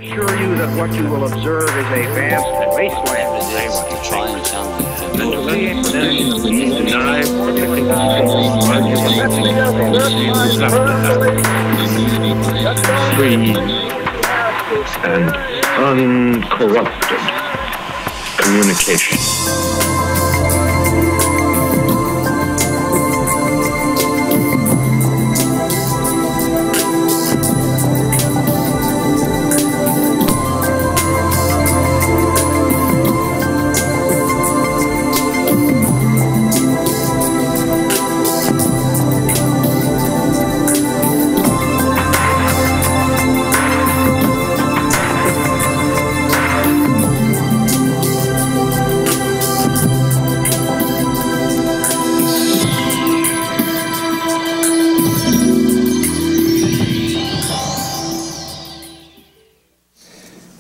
assure you that what you will observe is a vast wasteland. Free and uncorrupted communication.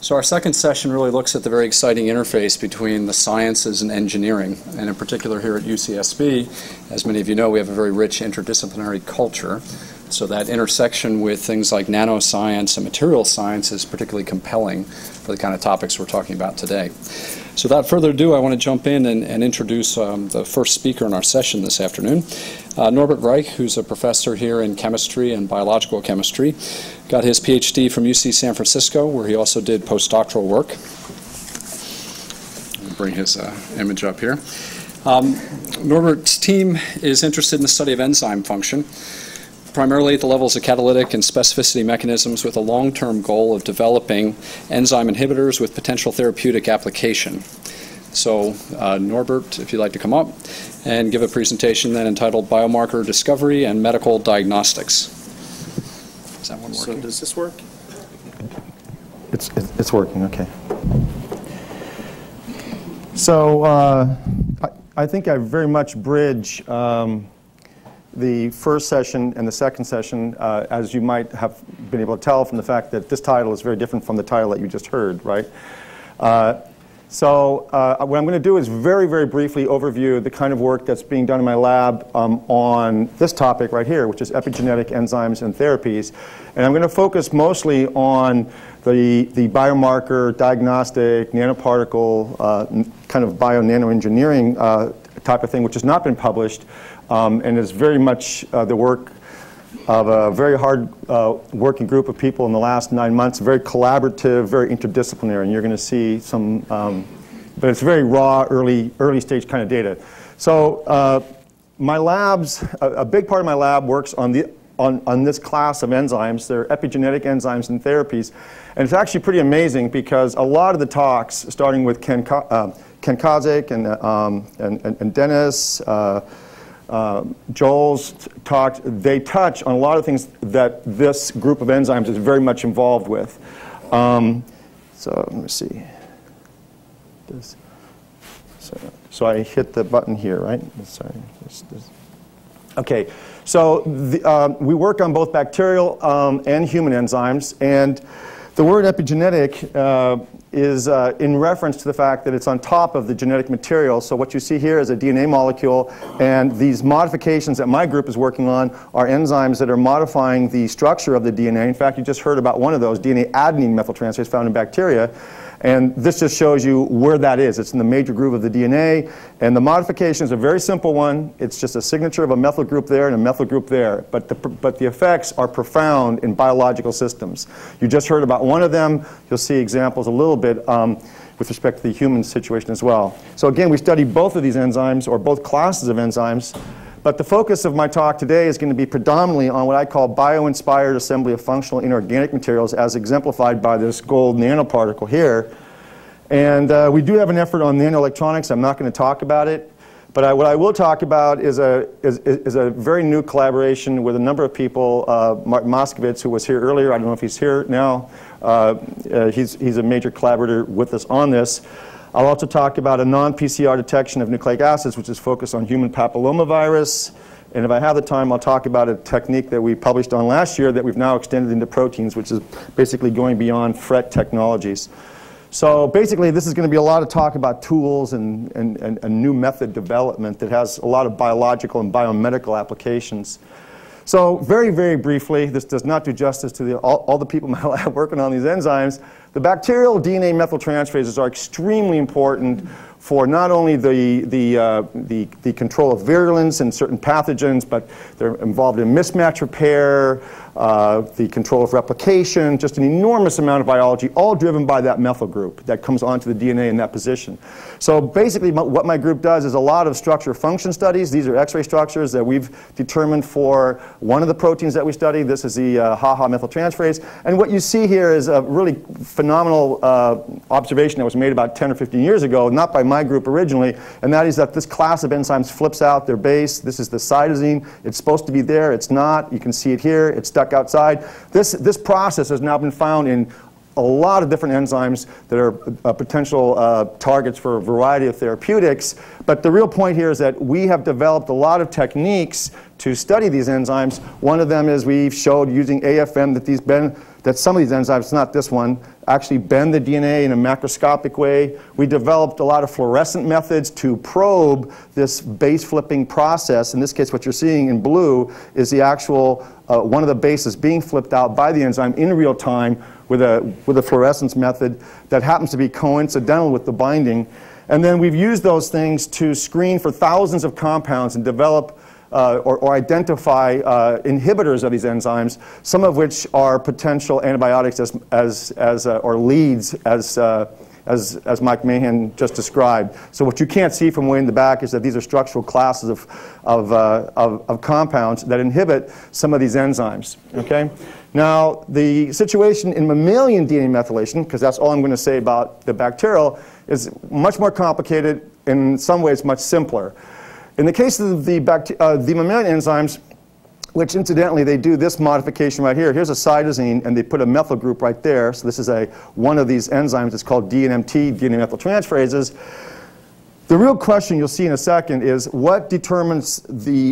So our second session really looks at the very exciting interface between the sciences and engineering, and in particular here at UCSB, as many of you know, we have a very rich interdisciplinary culture. So that intersection with things like nanoscience and material science is particularly compelling for the kind of topics we're talking about today. So without further ado, I want to jump in and introduce the first speaker in our session this afternoon. Norbert Reich, who's a professor here in chemistry and biological chemistry, got his PhD from UC San Francisco, where he also did postdoctoral work. I'll bring his image up here. Norbert's team is interested in the study of enzyme function, primarily at the levels of catalytic and specificity mechanisms, with a long-term goal of developing enzyme inhibitors with potential therapeutic application. So Norbert, if you'd like to come up and give a presentation then entitled Biomarker Discovery and Medical Diagnostics. Is that one working? So does this work? It's working, okay. So I think I very much bridge the first session and the second session, as you might have been able to tell from the fact that this title is very different from the title that you just heard, right? So what I'm going to do is very, very briefly overview the kind of work that's being done in my lab on this topic right here, which is epigenetic enzymes and therapies. And I'm going to focus mostly on the biomarker, diagnostic, nanoparticle, kind of bio-nano-engineering type of thing, which has not been published and is very much the work of a very hard working group of people in the last 9 months, very collaborative, very interdisciplinary, and you're going to see some, but it's very raw, early stage kind of data. So my labs, a big part of my lab works on this class of enzymes. They're epigenetic enzymes and therapies, and it's actually pretty amazing because a lot of the talks, starting with Ken Kozik and Dennis, Joel's talk, they touch on a lot of things that this group of enzymes is very much involved with. So let me see. So I hit the button here, right? Sorry. Okay. So we work on both bacterial and human enzymes, and the word epigenetic is in reference to the fact that it's on top of the genetic material. So what you see here is a DNA molecule, and these modifications that my group is working on are enzymes that are modifying the structure of the DNA. In fact, you just heard about one of those, DNA adenine methyltransferase found in bacteria. And this just shows you where that is. It's in the major groove of the DNA. And the modification is a very simple one. It's just a signature of a methyl group there and a methyl group there. But the effects are profound in biological systems. You just heard about one of them. You'll see examples a little bit with respect to the human situation as well. So again, we study both of these enzymes, or both classes of enzymes. But the focus of my talk today is going to be predominantly on what I call bio-inspired assembly of functional inorganic materials, as exemplified by this gold nanoparticle here. And we do have an effort on nanoelectronics. I'm not going to talk about it. But what I will talk about is a very new collaboration with a number of people. Martin Moskowitz, who was here earlier, I don't know if he's here now. He's a major collaborator with us on this. I'll also talk about a non-PCR detection of nucleic acids, which is focused on human papillomavirus. And if I have the time, I'll talk about a technique that we published on last year that we've now extended into proteins, which is basically going beyond FRET technologies. So basically, this is going to be a lot of talk about tools and new method development that has a lot of biological and biomedical applications. So very, very briefly, this does not do justice to all the people in my lab working on these enzymes. The bacterial DNA methyltransferases are extremely important for not only the control of virulence and certain pathogens, but they're involved in mismatch repair, the control of replication, just an enormous amount of biology, all driven by that methyl group that comes onto the DNA in that position. So basically what my group does is a lot of structure function studies. These are X-ray structures that we've determined for one of the proteins that we study. This is the HAHA methyltransferase. And what you see here is a really phenomenal observation that was made about 10 or 15 years ago, not by my group originally, and that is that this class of enzymes flips out their base. This is the cytosine. It's supposed to be there. It's not. You can see it here. It's stuck outside. This process has now been found in a lot of different enzymes that are potential targets for a variety of therapeutics. But the real point here is that we have developed a lot of techniques to study these enzymes. One of them is we've showed using AFM that some of these enzymes, not this one, actually bend the DNA in a macroscopic way. We developed a lot of fluorescent methods to probe this base flipping process. In this case, what you're seeing in blue is the actual one of the bases being flipped out by the enzyme in real time with a fluorescence method that happens to be coincidental with the binding. And then we've used those things to screen for thousands of compounds and develop or identify inhibitors of these enzymes, some of which are potential antibiotics or leads as Mike Mahan just described. So what you can't see from way in the back is that these are structural classes of compounds that inhibit some of these enzymes. Okay? Now, the situation in mammalian DNA methylation, because that's all I'm going to say about the bacterial, is much more complicated, in some ways much simpler. In the case of the mammalian enzymes, which incidentally they do this modification right here. Here's a cytosine, and they put a methyl group right there. So this is one of these enzymes. It's called DNMT, DNA methyltransferases. The real question you'll see in a second is what determines which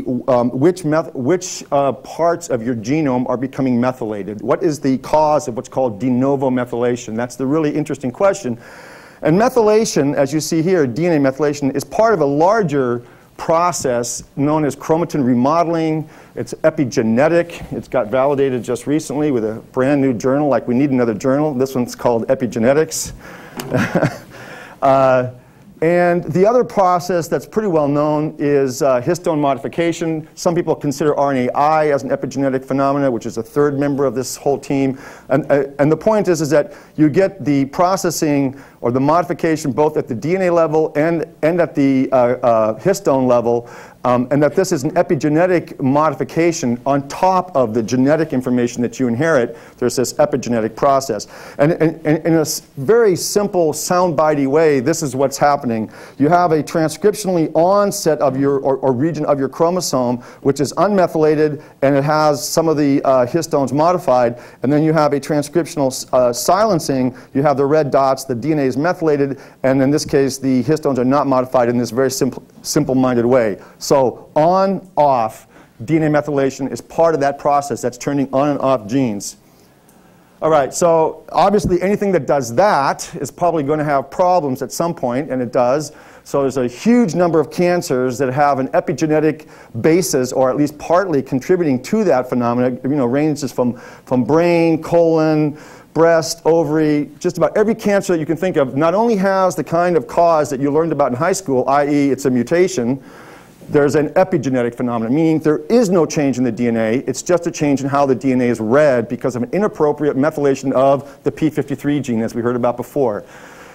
parts of your genome are becoming methylated? What is the cause of what's called de novo methylation? That's the really interesting question. And methylation, as you see here, DNA methylation, is part of a larger process known as chromatin remodeling. It's epigenetic. It's got validated just recently with a brand new journal, like we need another journal. This one's called Epigenetics. And the other process that's pretty well known is histone modification. Some people consider RNAi as an epigenetic phenomenon, which is a third member of this whole team. And the point is that you get the processing or the modification both at the DNA level and at the histone level, and that this is an epigenetic modification on top of the genetic information that you inherit. There's this epigenetic process. And in a very simple, soundbitey way, this is what's happening. You have a transcriptionally on set of your, or region of your chromosome, which is unmethylated, and it has some of the histones modified, and then you have a transcriptional silencing. You have the red dots, the DNA is methylated, and in this case, the histones are not modified in this very simple-minded way. So on, off, DNA methylation is part of that process that's turning on and off genes. All right, so obviously anything that does that is probably going to have problems at some point, and it does. So there's a huge number of cancers that have an epigenetic basis, or at least partly contributing to that phenomenon. You know, ranges from brain, colon, breast, ovary, just about every cancer that you can think of not only has the kind of cause that you learned about in high school, i.e. it's a mutation. There's an epigenetic phenomenon, meaning there is no change in the DNA. It's just a change in how the DNA is read because of an inappropriate methylation of the p53 gene, as we heard about before.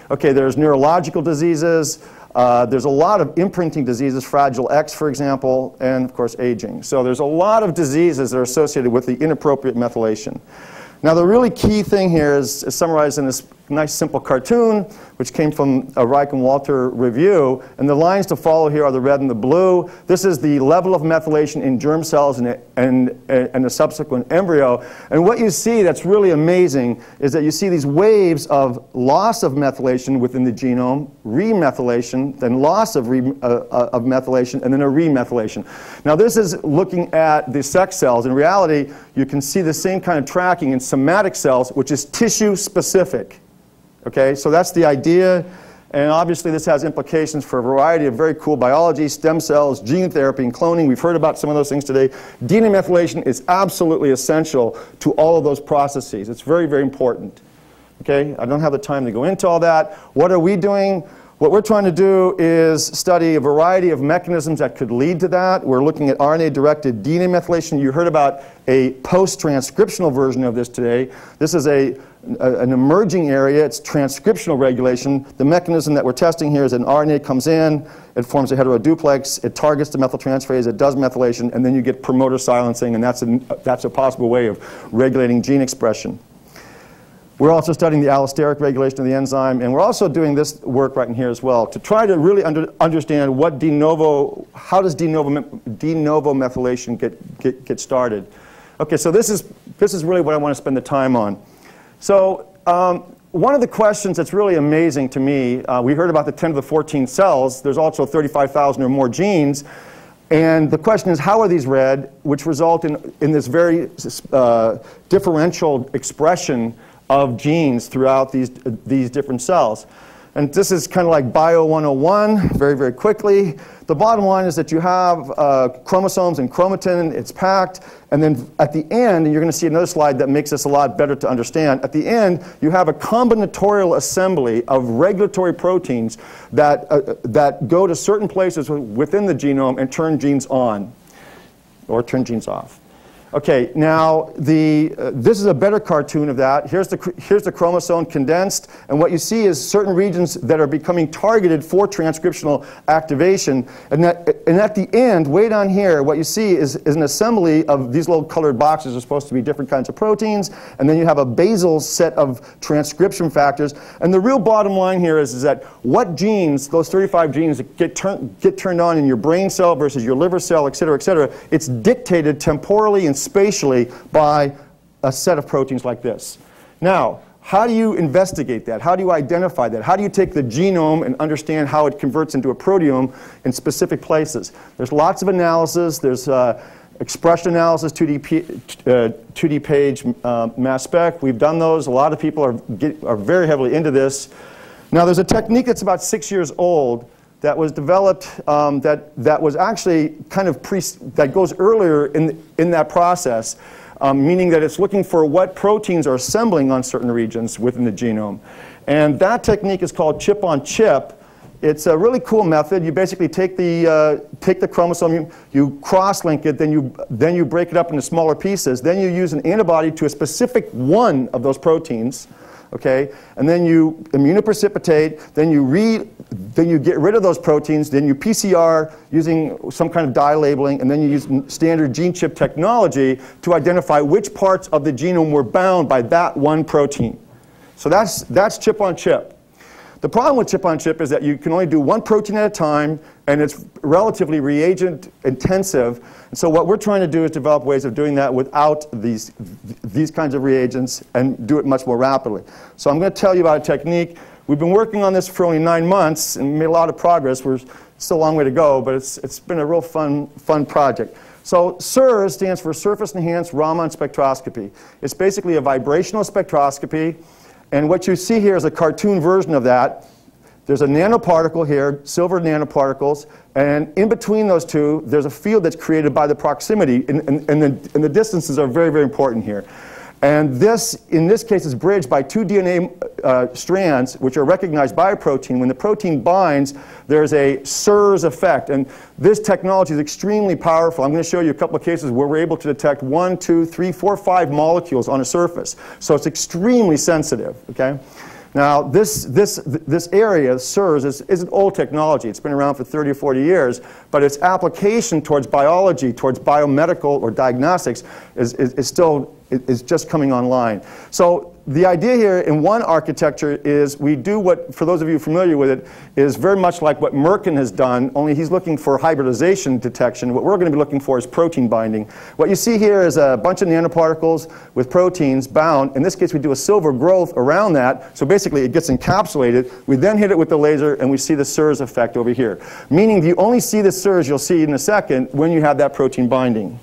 Okay, there's neurological diseases. There's a lot of imprinting diseases, Fragile X, for example, and of course aging. So there's a lot of diseases that are associated with the inappropriate methylation. Now the really key thing here is summarized in this nice simple cartoon, which came from a Reich and Walter review. And the lines to follow here are the red and the blue. This is the level of methylation in germ cells and the subsequent embryo. And what you see that's really amazing is that you see these waves of loss of methylation within the genome, remethylation, then loss of methylation, and then a remethylation. Now this is looking at the sex cells. In reality, you can see the same kind of tracking in somatic cells, which is tissue specific. Okay, so that's the idea, And obviously this has implications for a variety of very cool biology, stem cells, gene therapy, and cloning. We've heard about some of those things today. DNA methylation is absolutely essential to all of those processes. It's very, very important. Okay? I don't have the time to go into all that. What are we doing? What we're trying to do is study a variety of mechanisms that could lead to that. We're looking at RNA-directed DNA methylation. You heard about a post-transcriptional version of this today. This is an emerging area. It's transcriptional regulation. The mechanism that we're testing here is an RNA comes in, it forms a heteroduplex, it targets the methyltransferase, it does methylation, and then you get promoter silencing, and that's a possible way of regulating gene expression. We're also studying the allosteric regulation of the enzyme, and we're also doing this work right in here as well to try to really understand what how does de novo methylation get started. Okay, so this is really what I want to spend the time on. So one of the questions that's really amazing to me, we heard about the 10 to the 14 cells. There's also 35,000 or more genes. And the question is, how are these read, which result in this very differential expression of genes throughout these different cells. And this is kind of like Bio 101, very, very quickly. The bottom line is that you have chromosomes and chromatin, it's packed, and then at the end, and you're going to see another slide that makes this a lot better to understand, at the end, you have a combinatorial assembly of regulatory proteins that go to certain places within the genome and turn genes on, or turn genes off. Okay, now this is a better cartoon of that. Here's the chromosome condensed, and what you see is certain regions that are becoming targeted for transcriptional activation. And at the end, way down here, what you see is an assembly of these little colored boxes are supposed to be different kinds of proteins, and then you have a basal set of transcription factors. And the real bottom line here is that what genes, those 35 genes that get turned on in your brain cell versus your liver cell, et cetera, it's dictated temporally and spatially by a set of proteins like this. Now, how do you investigate that? How do you identify that? How do you take the genome and understand how it converts into a proteome in specific places? There's lots of analysis. There's expression analysis, 2D page mass spec. We've done those. A lot of people are very heavily into this. Now, there's a technique that's about 6 years old that was developed that was actually kind of that goes earlier in that process, meaning that it's looking for what proteins are assembling on certain regions within the genome. And that technique is called chip-on-chip. It's a really cool method. You basically take the chromosome, you cross-link it, then you break it up into smaller pieces. Then you use an antibody to a specific one of those proteins. Okay, and then you immunoprecipitate, then you get rid of those proteins, then you PCR using some kind of dye labeling, and then you use standard gene chip technology to identify which parts of the genome were bound by that one protein. So that's chip on chip. The problem with chip on chip is that you can only do one protein at a time, and it's relatively reagent intensive. And so what we're trying to do is develop ways of doing that without these kinds of reagents and do it much more rapidly. So I'm going to tell you about a technique. We've been working on this for only 9 months and made a lot of progress. We're still a long way to go, but it's been a real fun project. So SIRS stands for Surface Enhanced Raman Spectroscopy. It's basically a vibrational spectroscopy. And what you see here is a cartoon version of that. There's a nanoparticle here, silver nanoparticles, and in between those two, there's a field that's created by the proximity, and the distances are very, very important here. And this, in this case, is bridged by 2 DNA strands, which are recognized by a protein. When the protein binds, there's a SIRS effect. And this technology is extremely powerful. I'm going to show you a couple of cases where we're able to detect 1, 2, 3, 4, 5 molecules on a surface. So it's extremely sensitive. Okay? Now, this area, SIRS, is an old technology. It's been around for 30 or 40 years, but its application towards biology, towards biomedical or diagnostics, is just coming online. So the idea here in one architecture is we do what, for those of you familiar with it, is very much like what Merkin has done, only he's looking for hybridization detection. What we're going to be looking for is protein binding. What you see here is a bunch of nanoparticles with proteins bound. In this case, we do a silver growth around that. So basically, it gets encapsulated. We then hit it with the laser, and we see the SIRS effect over here. Meaning, you only see the SIRS you'll see in a second when you have that protein binding.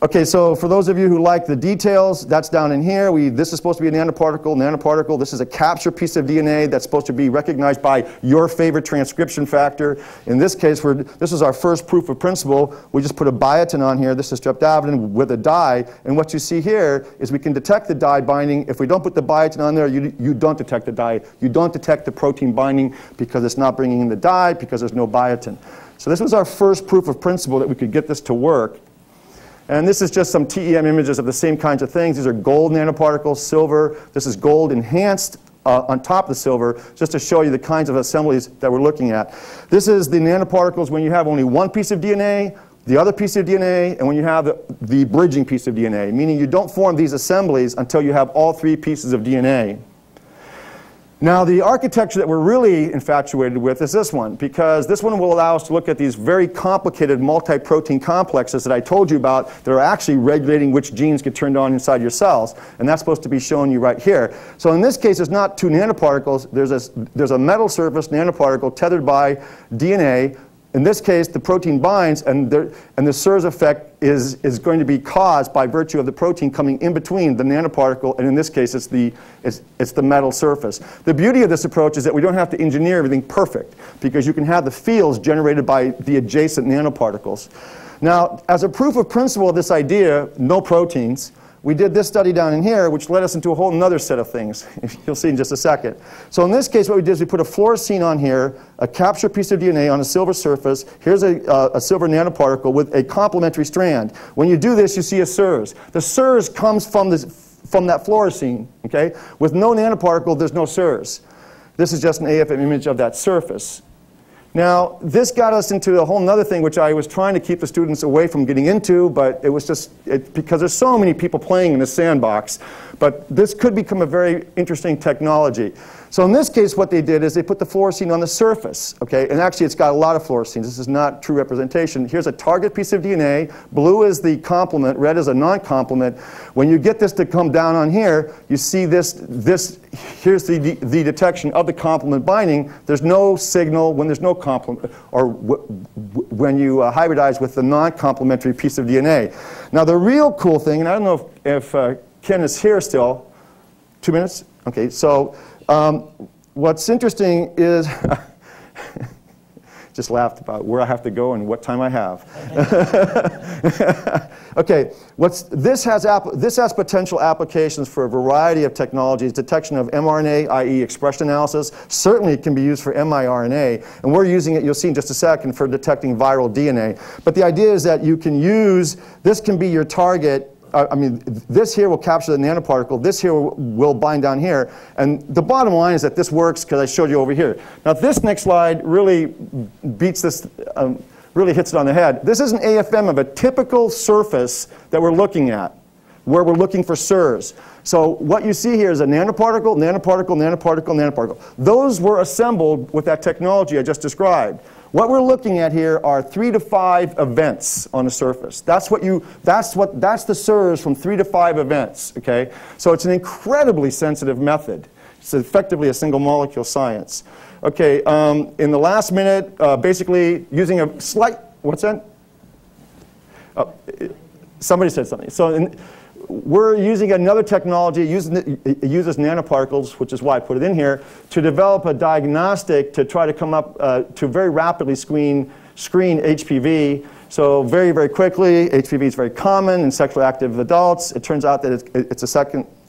Okay, so for those of you who like the details, that's down in here. This is supposed to be a nanoparticle. This is a capture piece of DNA that's supposed to be recognized by your favorite transcription factor. In this case, this is our first proof of principle. We just put a biotin on here. This is streptavidin with a dye. And what you see here is we can detect the dye binding. If we don't put the biotin on there, you don't detect the dye. You don't detect the protein binding because it's not bringing in the dye, because there's no biotin. So this was our first proof of principle that we could get this to work. And this is just some TEM images of the same kinds of things. These are gold nanoparticles, silver. This is gold enhanced on top of the silver, just to show you the kinds of assemblies that we're looking at. This is the nanoparticles when you have only one piece of DNA, the other piece of DNA, and when you have the bridging piece of DNA, meaning you don't form these assemblies until you have all three pieces of DNA. Now, the architecture that we're really infatuated with is this one, because this one will allow us to look at these very complicated multi-protein complexes that I told you about that are actually regulating which genes get turned on inside your cells, and that's supposed to be showing you right here. So in this case, it's not two nanoparticles. There's a metal surface nanoparticle tethered by DNA. In this case, the protein binds, and the SIRS effect is going to be caused by virtue of the protein coming in between the nanoparticle, and in this case, it's the metal surface. The beauty of this approach is that we don't have to engineer everything perfect, because you can have the fields generated by the adjacent nanoparticles. Now, as a proof of principle of this idea, no proteins, we did this study down in here, which led us into a whole other set of things. You'll see in just a second. So in this case, what we did is we put a fluorescein on here, a capture piece of DNA on a silver surface. Here's a silver nanoparticle with a complementary strand. When you do this, you see a SIRS. The SIRS comes from that fluorescein. Okay? With no nanoparticle, there's no SIRS. This is just an AFM image of that surface. Now, this got us into a whole other thing, which I was trying to keep the students away from getting into, but it was just, because there's so many people playing in this sandbox. But this could become a very interesting technology. So in this case, what they did is they put the fluorescein on the surface, okay? And actually, it's got a lot of fluoresceins. This is not true representation. Here's a target piece of DNA. Blue is the complement. Red is a non-complement. When you get this to come down on here, you see this here's the detection of the complement binding. There's no signal when there's no complement, or when you hybridize with the non-complementary piece of DNA. Now, the real cool thing, and I don't know if Ken is here still. 2 minutes? Okay, so what's interesting is, just laughed about where I have to go and what time I have. Okay, this has potential applications for a variety of technologies. Detection of mRNA, i.e. expression analysis. Certainly it can be used for miRNA, and we're using it, you'll see in just a second, for detecting viral DNA. But the idea is that you can use, this can be your target. I mean, this here will capture the nanoparticle. This here will bind down here. And the bottom line is that this works because I showed you over here. Now, this next slide really beats this, really hits it on the head. This is an AFM of a typical surface that we're looking at, where we're looking for SIRS. So what you see here is a nanoparticle, nanoparticle, nanoparticle, nanoparticle. Those were assembled with that technology I just described. What we're looking at here are 3 to 5 events on a surface. That's the SIRS from 3 to 5 events. Okay, so it's an incredibly sensitive method. It's effectively a single molecule science. Okay, in the last minute, basically using a slight, what's that? Somebody said something. So we're using another technology. It uses nanoparticles, which is why I put it in here, to develop a diagnostic to try to come up to very rapidly screen HPV. So very, very quickly, HPV is very common in sexually active adults. It turns out that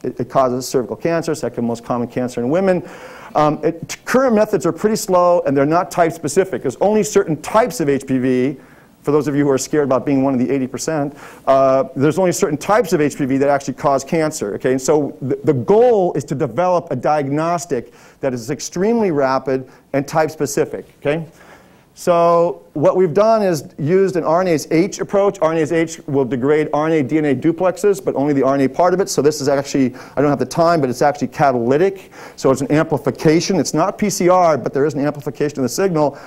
it causes cervical cancer, second most common cancer in women. Current methods are pretty slow, and they're not type specific. There's only certain types of HPV. For those of you who are scared about being one of the 80%, there's only certain types of HPV that actually cause cancer. Okay? And so the goal is to develop a diagnostic that is extremely rapid and type specific. Okay? So what we've done is used an RNase H approach. RNase H will degrade RNA DNA duplexes, but only the RNA part of it. So this is actually, I don't have the time, but it's actually catalytic. So it's an amplification. It's not PCR, but there is an amplification of the signal.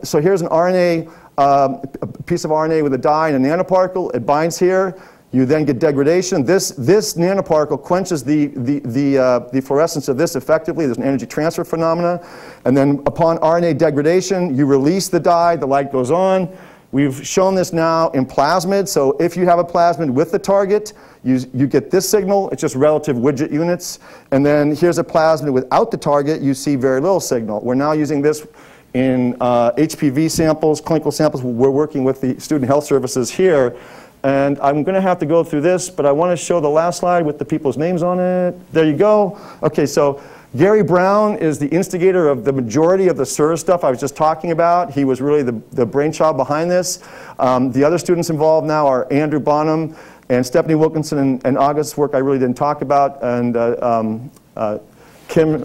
So here's an RNA, a piece of RNA with a dye and a nanoparticle. It binds here. You then get degradation. This nanoparticle quenches the fluorescence of this effectively. There's an energy transfer phenomena. And then upon RNA degradation, you release the dye. The light goes on. We've shown this now in plasmid. So if you have a plasmid with the target, you get this signal. It's just relative widget units. And then here's a plasmid without the target. You see very little signal. We're now using this in HPV samples, clinical samples. We're working with the Student Health Services here. And I'm going to have to go through this, but I want to show the last slide with the people's names on it. There you go. OK, so Gary Brown is the instigator of the majority of the SIRS stuff I was just talking about. He was really the brainchild behind this. The other students involved now are Andrew Bonham and Stephanie Wilkinson and August's work I really didn't talk about. And Kim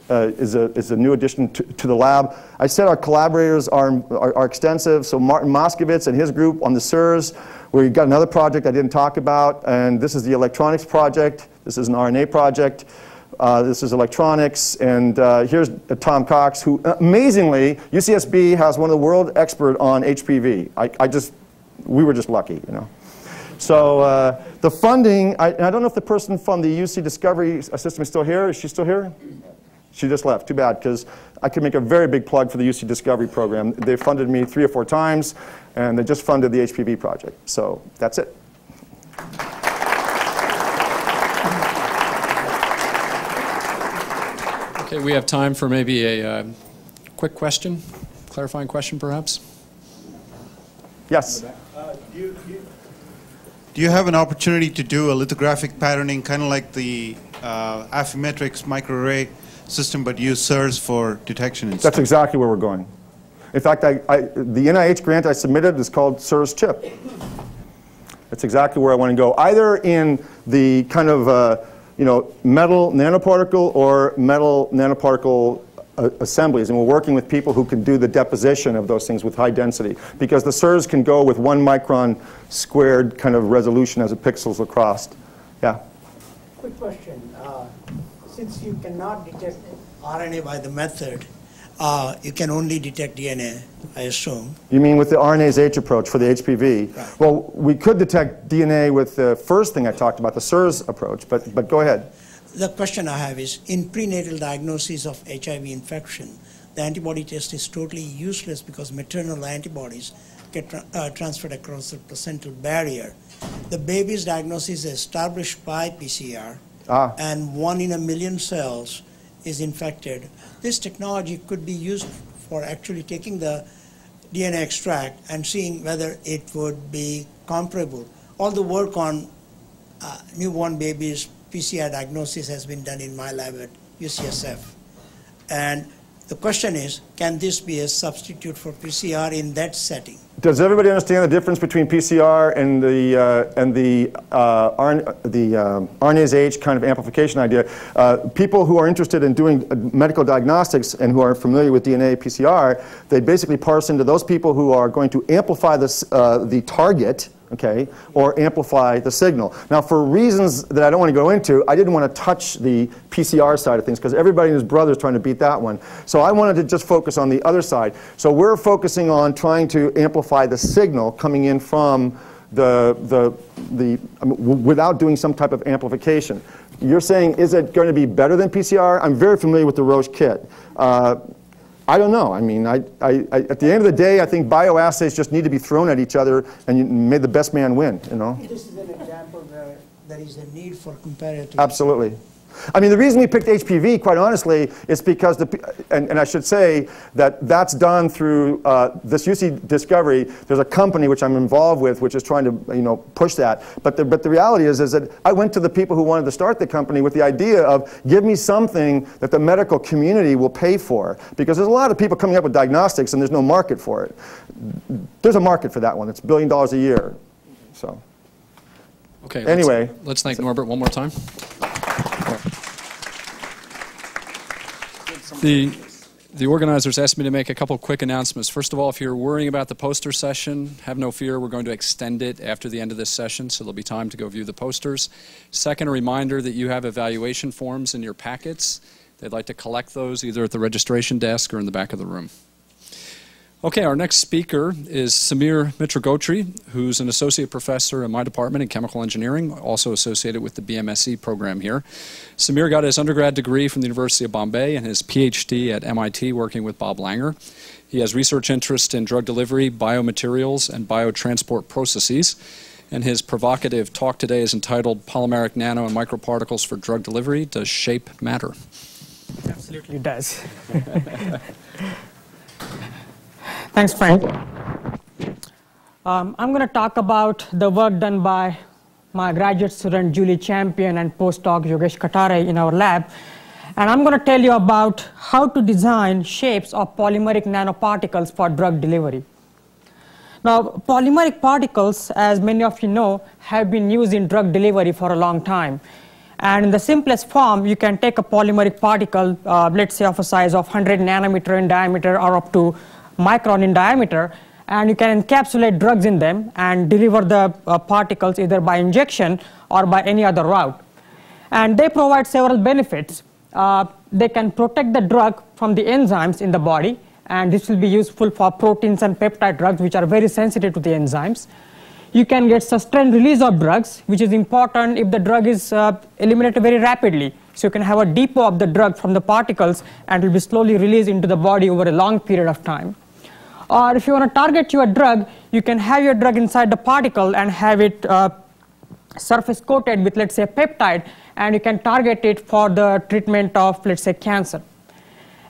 is a new addition to the lab. I said our collaborators are extensive. So Martin Moskowitz and his group on the SIRS. We've got another project I didn't talk about. And this is the electronics project. This is an RNA project. This is electronics, and here's Tom Cox, who amazingly, UCSB has one of the world expert on HPV. We were just lucky, you know. So the funding, I don't know if the person from the UC Discovery system is still here. Is she still here? She just left. Too bad, because I could make a very big plug for the UC Discovery program. They funded me 3 or 4 times, and they just funded the HPV project. So that's it. Okay, we have time for maybe a quick question, clarifying question, perhaps. Yes. Do you have an opportunity to do a lithographic patterning, kind of like the Affymetrix microarray system, but use SIRS for detection and stuff? That's exactly where we're going. In fact, the NIH grant I submitted is called SIRS chip. That's exactly where I want to go, either in the kind of metal nanoparticle or metal nanoparticle assemblies. And we're working with people who can do the deposition of those things with high density. Because the SIRS can go with 1 micron squared kind of resolution as it pixels across. Yeah? Quick question. Since you cannot detect RNA by the method, you can only detect DNA, I assume. You mean with the RNase H approach for the HPV? Right. Well, we could detect DNA with the first thing I talked about, the SIRS approach, but go ahead. The question I have is, in prenatal diagnosis of HIV infection, the antibody test is totally useless because maternal antibodies get transferred across the placental barrier. The baby's diagnosis is established by PCR, and 1 in a million cells is infected. This technology could be used for actually taking the DNA extract and seeing whether it would be comparable. All the work on newborn babies' PCR diagnosis has been done in my lab at UCSF. And the question is, can this be a substitute for PCR in that setting? Does everybody understand the difference between PCR and the RNase H kind of amplification idea? People who are interested in doing medical diagnostics and who are familiar with DNA PCR, they basically parse into those people who are going to amplify the target, okay, or amplify the signal. Now, for reasons that I don't want to go into, I didn't want to touch the PCR side of things because everybody and his brother is trying to beat that one. So I wanted to just focus on the other side. So we're focusing on trying to amplify the signal coming in from without doing some type of amplification. You're saying, is it going to be better than PCR? I'm very familiar with the Roche kit. I don't know. I mean, at the end of the day, I think bioassays just need to be thrown at each other and may the best man win, you know? This is an example where there is a need for comparative. Absolutely. I mean, the reason we picked HPV, quite honestly, is because, and I should say that that's done through this UC Discovery. There's a company which I'm involved with, which is trying to, push that. But the reality is that I went to the people who wanted to start the company with the idea of, give me something that the medical community will pay for. Because there's a lot of people coming up with diagnostics, and there's no market for it. There's a market for that one. It's $1 billion a year. So. Okay. Anyway. Let's thank Norbert one more time. The organizers asked me to make a couple quick announcements. First of all, if you're worrying about the poster session, have no fear. We're going to extend it after the end of this session, so there'll be time to go view the posters. Second, a reminder that you have evaluation forms in your packets. They'd like to collect those either at the registration desk or in the back of the room. Okay, our next speaker is Samir Mitragotri, who's an associate professor in my department in chemical engineering, also associated with the BMSc program here. Samir got his undergrad degree from the University of Bombay and his PhD at MIT working with Bob Langer. He has research interest in drug delivery, biomaterials, and biotransport processes. And his provocative talk today is entitled Polymeric Nano and Microparticles for Drug Delivery. Does shape matter? Absolutely does. Thanks, Frank. I'm going to talk about the work done by my graduate student Julie Champion and postdoc Yogesh Katare in our lab. And I'm going to tell you about how to design shapes of polymeric nanoparticles for drug delivery. Now, polymeric particles, as many of you know, have been used in drug delivery for a long time. And in the simplest form, you can take a polymeric particle, let's say of a size of 100 nanometer in diameter or up to micron in diameter, and you can encapsulate drugs in them and deliver the particles either by injection or by any other route. And they provide several benefits. They can protect the drug from the enzymes in the body, and this will be useful for proteins and peptide drugs, which are very sensitive to the enzymes. You can get sustained release of drugs, which is important if the drug is eliminated very rapidly. So you can have a depot of the drug from the particles, and it will be slowly released into the body over a long period of time. Or if you want to target your drug, you can have your drug inside the particle and have it surface coated with, let's say, a peptide, and you can target it for the treatment of, let's say, cancer.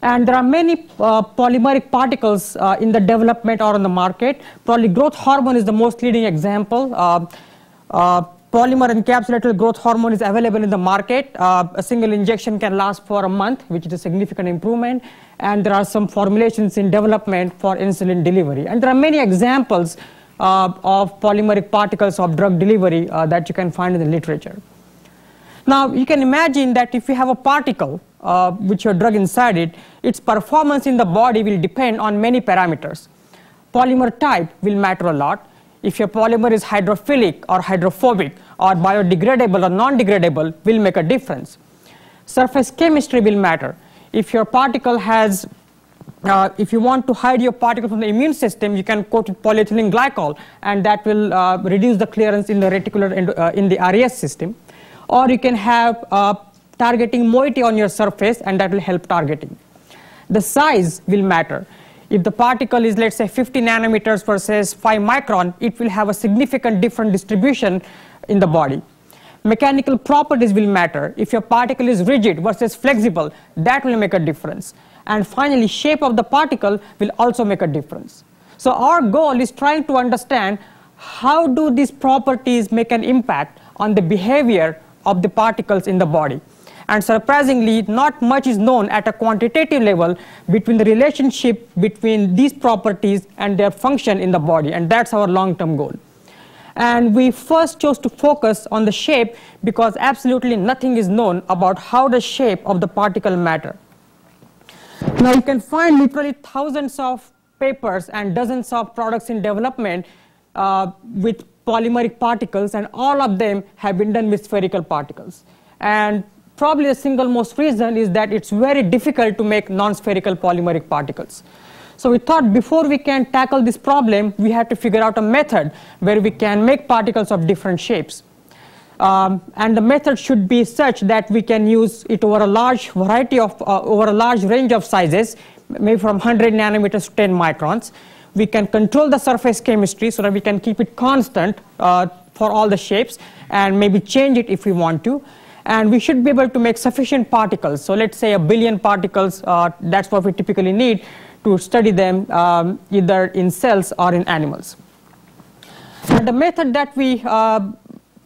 And there are many polymeric particles in the development or on the market. Probably growth hormone is the most leading example. Polymer encapsulated growth hormone is available in the market. A single injection can last for a month, which is a significant improvement. And there are some formulations in development for insulin delivery. And there are many examples of polymeric particles of drug delivery that you can find in the literature. Now, you can imagine that if you have a particle with your drug inside it, its performance in the body will depend on many parameters. Polymer type will matter a lot. If your polymer is hydrophilic or hydrophobic or biodegradable or non-degradable will make a difference. Surface chemistry will matter. If your particle has, if you want to hide your particle from the immune system, you can coat it polyethylene glycol, and that will reduce the clearance in the reticular in the RES system. Or you can have targeting moiety on your surface, and that will help targeting. The size will matter. If the particle is, let's say, 50 nanometers versus 5 micron, it will have a significant different distribution in the body. Mechanical properties will matter. If your particle is rigid versus flexible, that will make a difference. And finally, shape of the particle will also make a difference. So our goal is trying to understand how do these properties make an impact on the behavior of the particles in the body. And surprisingly, not much is known at a quantitative level between the relationship between these properties and their function in the body, and that's our long-term goal. And we first chose to focus on the shape because absolutely nothing is known about how the shape of the particle matter. Now, you can find literally thousands of papers and dozens of products in development with polymeric particles, and all of them have been done with spherical particles. And probably the single most reason is that it's very difficult to make non-spherical polymeric particles. So we thought before we can tackle this problem, we had to figure out a method where we can make particles of different shapes. And the method should be such that we can use it over a large variety of, over a large range of sizes, maybe from 100 nanometers to 10 microns. We can control the surface chemistry so that we can keep it constant for all the shapes and maybe change it if we want to. And we should be able to make sufficient particles. So let's say 1 billion particles, that's what we typically need to study them either in cells or in animals. And the method that we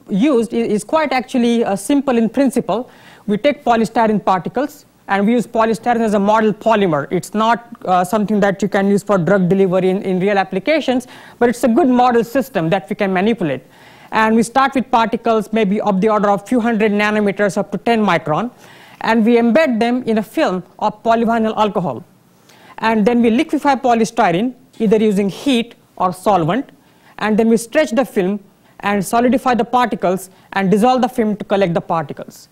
used is quite actually simple in principle. We take polystyrene particles and we use polystyrene as a model polymer. It's not something that you can use for drug delivery in real applications, but it's a good model system that we can manipulate. And we start with particles maybe of the order of few hundred nanometers up to 10 micron, and we embed them in a film of polyvinyl alcohol. And then we liquefy polystyrene either using heat or solvent, and then we stretch the film and solidify the particles and dissolve the film to collect the particles.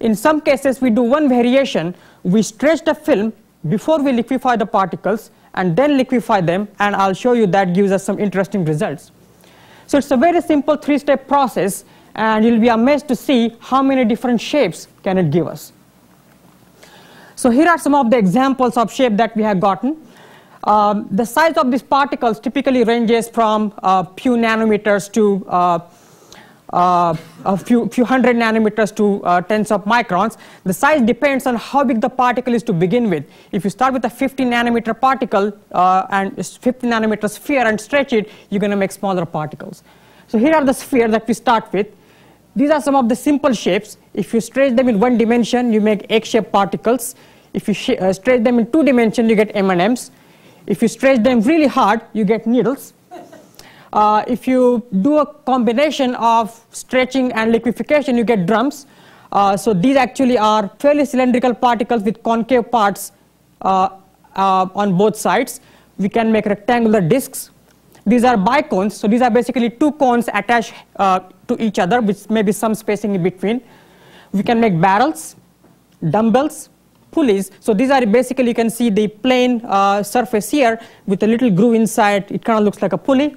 In some cases, we do one variation. We stretch the film before we liquefy the particles, and then liquefy them, and I'll show you that gives us some interesting results. So it's a very simple 3-step process, and you'll be amazed to see how many different shapes can it give us. So here are some of the examples of shape that we have gotten. The size of these particles typically ranges from a few nanometers to a few hundred nanometers to tens of microns. The size depends on how big the particle is to begin with. If you start with a 50 nanometer particle and 50 nanometer sphere and stretch it, you're going to make smaller particles. So here are the sphere that we start with. These are some of the simple shapes. If you stretch them in 1 dimension, you make egg-shaped particles. If you stretch them in 2 dimensions, you get M&Ms. If you stretch them really hard, you get needles. If you do a combination of stretching and liquefaction, you get drums. So these actually are fairly cylindrical particles with concave parts on both sides. We can make rectangular discs. These are bicones. So these are basically 2 cones attached to each other, with maybe some spacing in between. We can make barrels, dumbbells, pulleys. So these are basically, you can see the plain surface here with a little groove inside. It kind of looks like a pulley.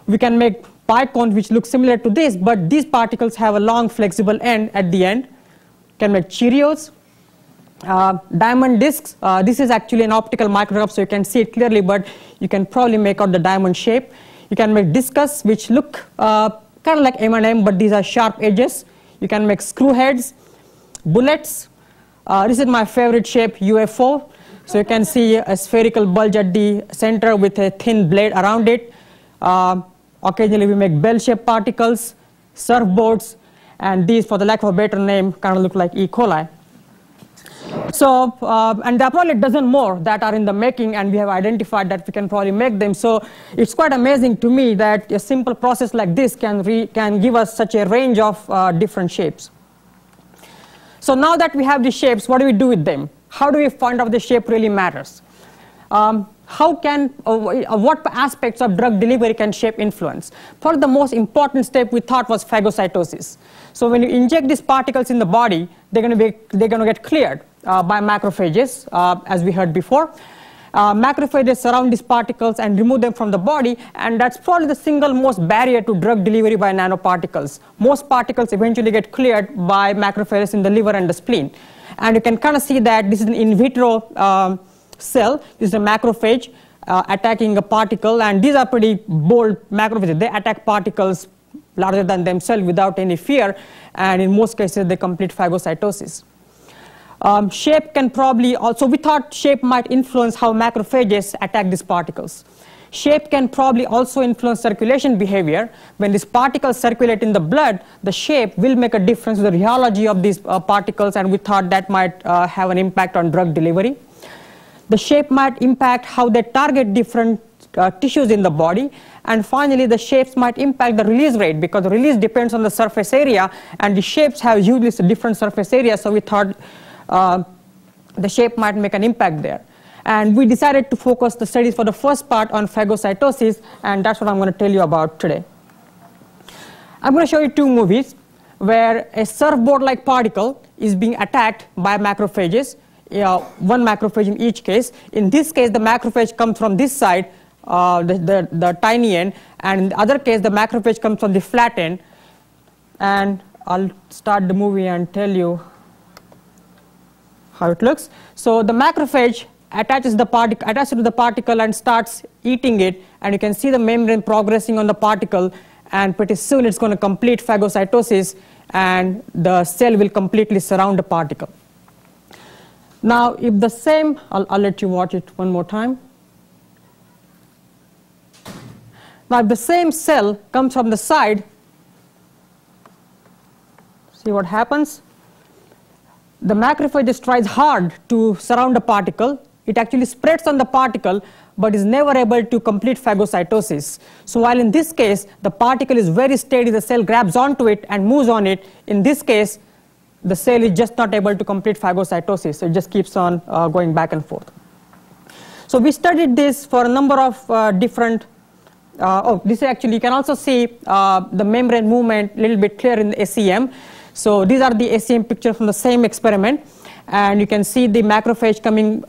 We can make bicones which look similar to this, but these particles have a long flexible end at the end. Can make Cheerios. Diamond discs. This is actually an optical microscope, so you can see it clearly, but you can probably make out the diamond shape. You can make discus, which look kind of like M&M, but these are sharp edges. You can make screw heads, bullets. This is my favorite shape, UFO. So you can see a spherical bulge at the center with a thin blade around it. Occasionally we make bell-shaped particles, surfboards, and these, for the lack of a better name, kind of look like E. coli. So, and there are probably a dozen more that are in the making, and we have identified that we can probably make them. So it's quite amazing to me that a simple process like this can give us such a range of different shapes. So now that we have the shapes, what do we do with them? How do we find out the shape really matters? What aspects of drug delivery can shape influence? For the most important step we thought was phagocytosis. So when you inject these particles in the body, they're going to get cleared by macrophages, as we heard before. Macrophages surround these particles and remove them from the body, and that's probably the single most barrier to drug delivery by nanoparticles. Most particles eventually get cleared by macrophages in the liver and the spleen. And you can kind of see that this is an in vitro cell. This is a macrophage attacking a particle, and these are pretty bold macrophages. They attack particles larger than themselves without any fear, and in most cases they complete phagocytosis. Shape can probably also, we thought shape might influence how macrophages attack these particles. Shape can probably also influence circulation behavior. When these particles circulate in the blood, the shape will make a difference to the rheology of these particles, and we thought that might have an impact on drug delivery. The shape might impact how they target different tissues in the body. And finally, the shapes might impact the release rate, because the release depends on the surface area, and the shapes have usually different surface areas, so we thought the shape might make an impact there. And we decided to focus the studies for the first part on phagocytosis, and that's what I'm going to tell you about today. I'm going to show you 2 movies where a surfboard-like particle is being attacked by macrophages, 1 macrophage in each case. In this case, the macrophage comes from this side, the tiny end, and in the other case, the macrophage comes from the flat end. And I'll start the movie and tell you how it looks. So the macrophage attaches to the particle and starts eating it, and you can see the membrane progressing on the particle, and pretty soon it's going to complete phagocytosis, and the cell will completely surround the particle. Now, if the same, I'll let you watch it one more time. Now, if the same cell comes from the side, see what happens? The macrophage tries hard to surround the particle. It actually spreads on the particle, but is never able to complete phagocytosis. So while in this case, the particle is very steady, the cell grabs onto it and moves on it. In this case, the cell is just not able to complete phagocytosis, so it just keeps on going back and forth. So we studied this for a number of different, this is actually, you can also see the membrane movement a little bit clear in the SEM. So these are the SEM pictures from the same experiment, and you can see the macrophage coming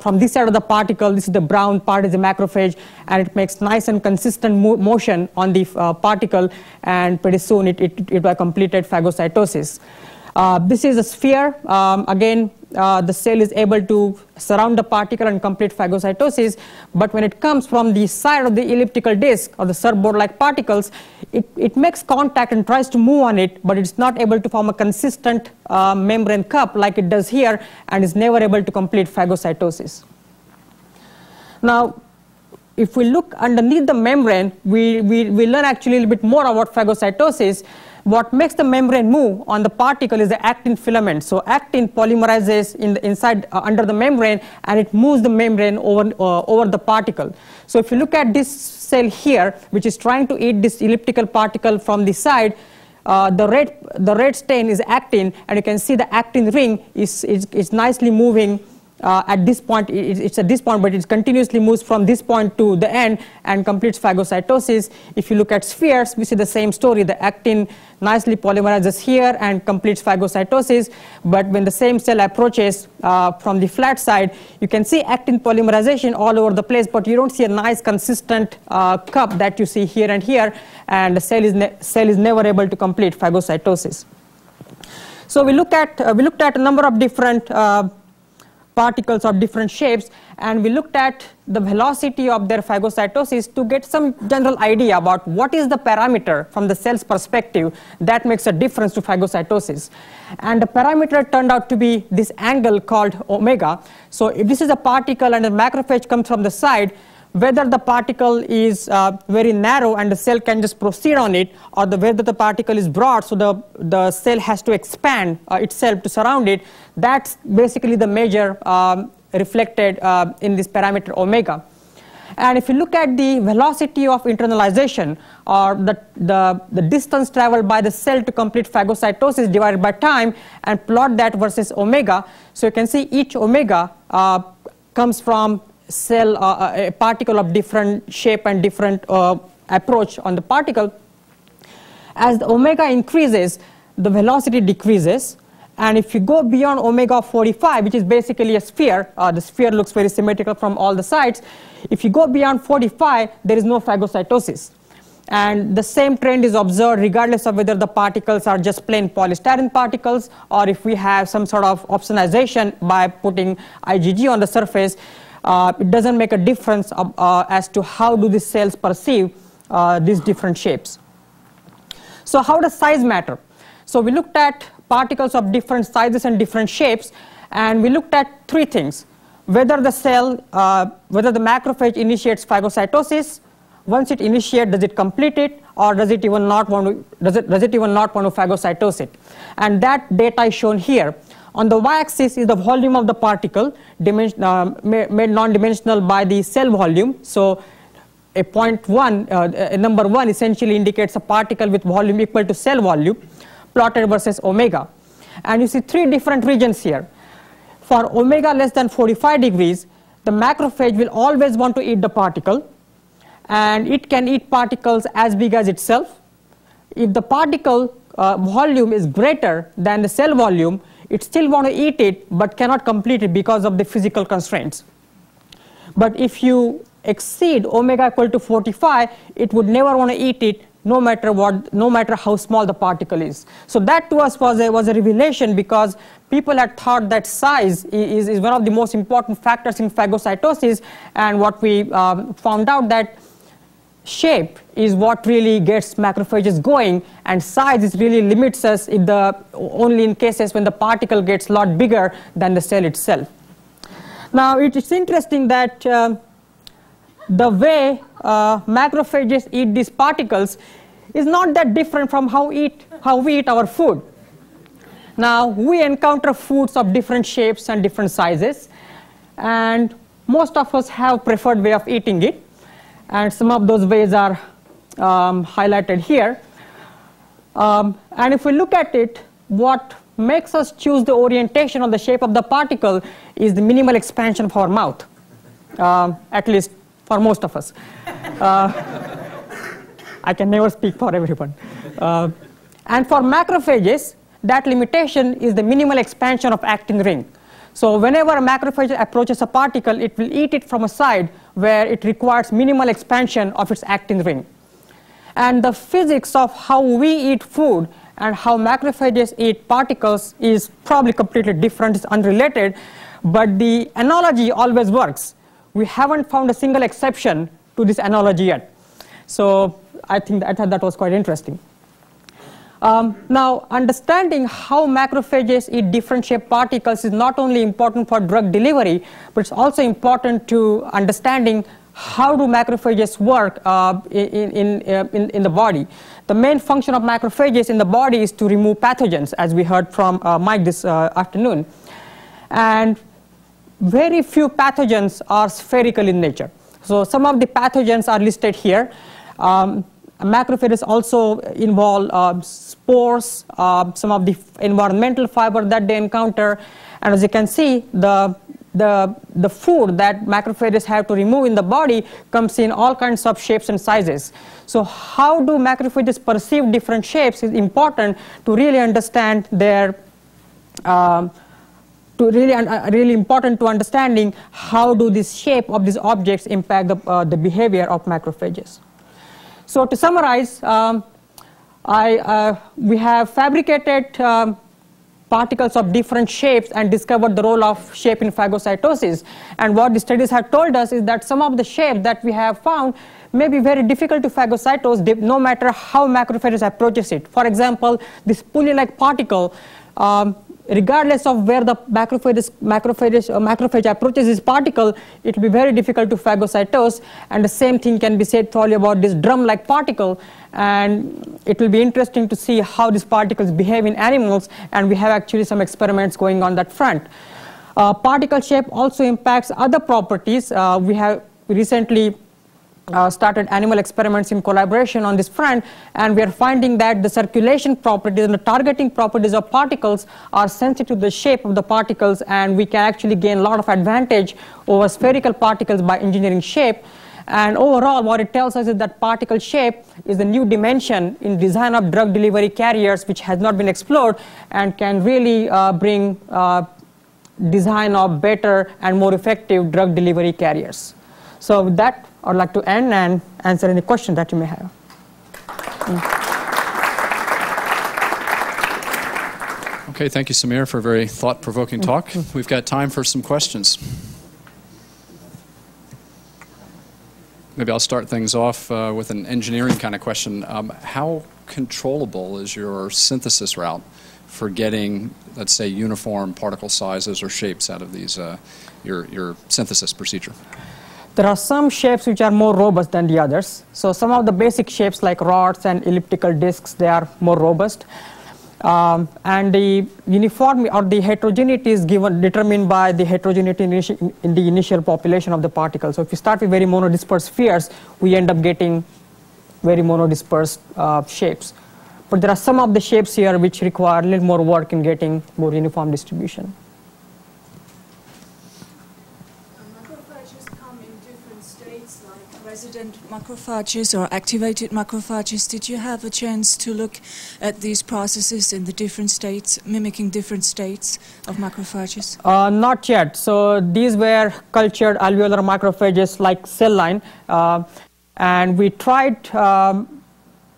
from this side of the particle, this is the brown part is the macrophage, and it makes nice and consistent motion on the particle, and pretty soon it will completed phagocytosis. This is a sphere. Again, the cell is able to surround the particle and complete phagocytosis, but when it comes from the side of the elliptical disc or the surfboard-like particles, it makes contact and tries to move on it, but it's not able to form a consistent membrane cup like it does here, and is never able to complete phagocytosis. Now, if we look underneath the membrane, we learn actually a little bit more about phagocytosis. What makes the membrane move on the particle is the actin filament. So actin polymerizes inside under the membrane, and it moves the membrane over the particle. So if you look at this cell here, which is trying to eat this elliptical particle from the side, the red stain is actin, and you can see the actin ring is nicely moving. At this point, it's at this point, but it continuously moves from this point to the end and completes phagocytosis. If you look at spheres, we see the same story. The actin nicely polymerizes here and completes phagocytosis. But when the same cell approaches from the flat side, you can see actin polymerization all over the place, but you don't see a nice consistent cup that you see here and here, and the cell is never able to complete phagocytosis. So we looked at a number of different particles of different shapes, and we looked at the velocity of their phagocytosis to get some general idea about what is the parameter from the cell's perspective that makes a difference to phagocytosis. And the parameter turned out to be this angle called omega. So if this is a particle and a macrophage comes from the side, whether the particle is very narrow and the cell can just proceed on it, or whether the particle is broad, so the cell has to expand itself to surround it, that's basically the measure reflected in this parameter omega. And if you look at the velocity of internalization, or the distance traveled by the cell to complete phagocytosis divided by time, and plot that versus omega, so you can see each omega comes from cell, a particle of different shape and different approach on the particle. As the omega increases, the velocity decreases, and if you go beyond omega 45, which is basically a sphere, the sphere looks very symmetrical from all the sides. If you go beyond 45, there is no phagocytosis. And the same trend is observed regardless of whether the particles are just plain polystyrene particles, or if we have some sort of opsonization by putting IgG on the surface. It doesn't make a difference as to how do the cells perceive these different shapes. So how does size matter? So we looked at particles of different sizes and different shapes, and we looked at three things: whether the cell, whether the macrophage initiates phagocytosis. Once it initiates, does it complete it, or does it even not want to phagocytose it? And that data is shown here. On the y-axis is the volume of the particle, made non-dimensional by the cell volume. So a number 1 essentially indicates a particle with volume equal to cell volume, plotted versus omega. And you see three different regions here. For omega less than 45 degrees, the macrophage will always want to eat the particle, and it can eat particles as big as itself. If the particle volume is greater than the cell volume, it still want to eat it but cannot complete it because of the physical constraints. But if you exceed omega equal to 45, it would never want to eat it, no matter how small the particle is. So that to us was a revelation, because people had thought that size is one of the most important factors in phagocytosis, and what we found out that shape is what really gets macrophages going, and size is really limits us only in cases when the particle gets a lot bigger than the cell itself. Now it's interesting that the way macrophages eat these particles is not that different from how we eat our food. Now we encounter foods of different shapes and different sizes, and most of us have preferred way of eating it. And some of those ways are highlighted here. And if we look at it, what makes us choose the orientation or the shape of the particle is the minimal expansion of our mouth, at least for most of us. I can never speak for everyone. And for macrophages, that limitation is the minimal expansion of actin ring. So whenever a macrophage approaches a particle, it will eat it from a side where it requires minimal expansion of its actin ring. And the physics of how we eat food and how macrophages eat particles is probably completely different, it's unrelated, but the analogy always works. We haven't found a single exception to this analogy yet. So I thought that was quite interesting. Now, understanding how macrophages eat different shaped particles is not only important for drug delivery, but it's also important to understanding how do macrophages work in the body. The main function of macrophages in the body is to remove pathogens, as we heard from Mike this afternoon. And very few pathogens are spherical in nature. So some of the pathogens are listed here. Macrophages also involve spores, some of the environmental fiber that they encounter, and as you can see, the food that macrophages have to remove in the body comes in all kinds of shapes and sizes. So how do macrophages perceive different shapes is important to really understand their really important to understanding how do this shape of these objects impact the behavior of macrophages. So to summarize, we have fabricated particles of different shapes and discovered the role of shape in phagocytosis. And what the studies have told us is that some of the shapes that we have found may be very difficult to phagocytose no matter how macrophages approaches it. For example, this pulley-like particle, regardless of where the macrophage approaches this particle, it will be very difficult to phagocytose. And the same thing can be said probably about this drum-like particle. And it will be interesting to see how these particles behave in animals. And we have actually some experiments going on that front. Particle shape also impacts other properties. We have recently started animal experiments in collaboration on this front, and we are finding that the circulation properties and the targeting properties of particles are sensitive to the shape of the particles, and we can actually gain a lot of advantage over spherical particles by engineering shape. And overall, what it tells us is that particle shape is a new dimension in design of drug delivery carriers which has not been explored and can really bring design of better and more effective drug delivery carriers. So with that, I would like to end and answer any questions that you may have. Okay, thank you, Samir, for a very thought-provoking talk. We've got time for some questions. Maybe I'll start things off with an engineering kind of question. How controllable is your synthesis route for getting, let's say, uniform particle sizes or shapes out of these, your synthesis procedure? There are some shapes which are more robust than the others. So some of the basic shapes like rods and elliptical discs, they are more robust. And the uniformity or the heterogeneity is determined by the heterogeneity in the initial population of the particle. So if you start with very monodispersed spheres, we end up getting very monodispersed shapes. But there are some of the shapes here which require a little more work in getting more uniform distribution. Resident macrophages or activated macrophages. Did you have a chance to look at these processes in the different states, mimicking different states of macrophages? Not yet. So these were cultured alveolar macrophages like cell line. And we tried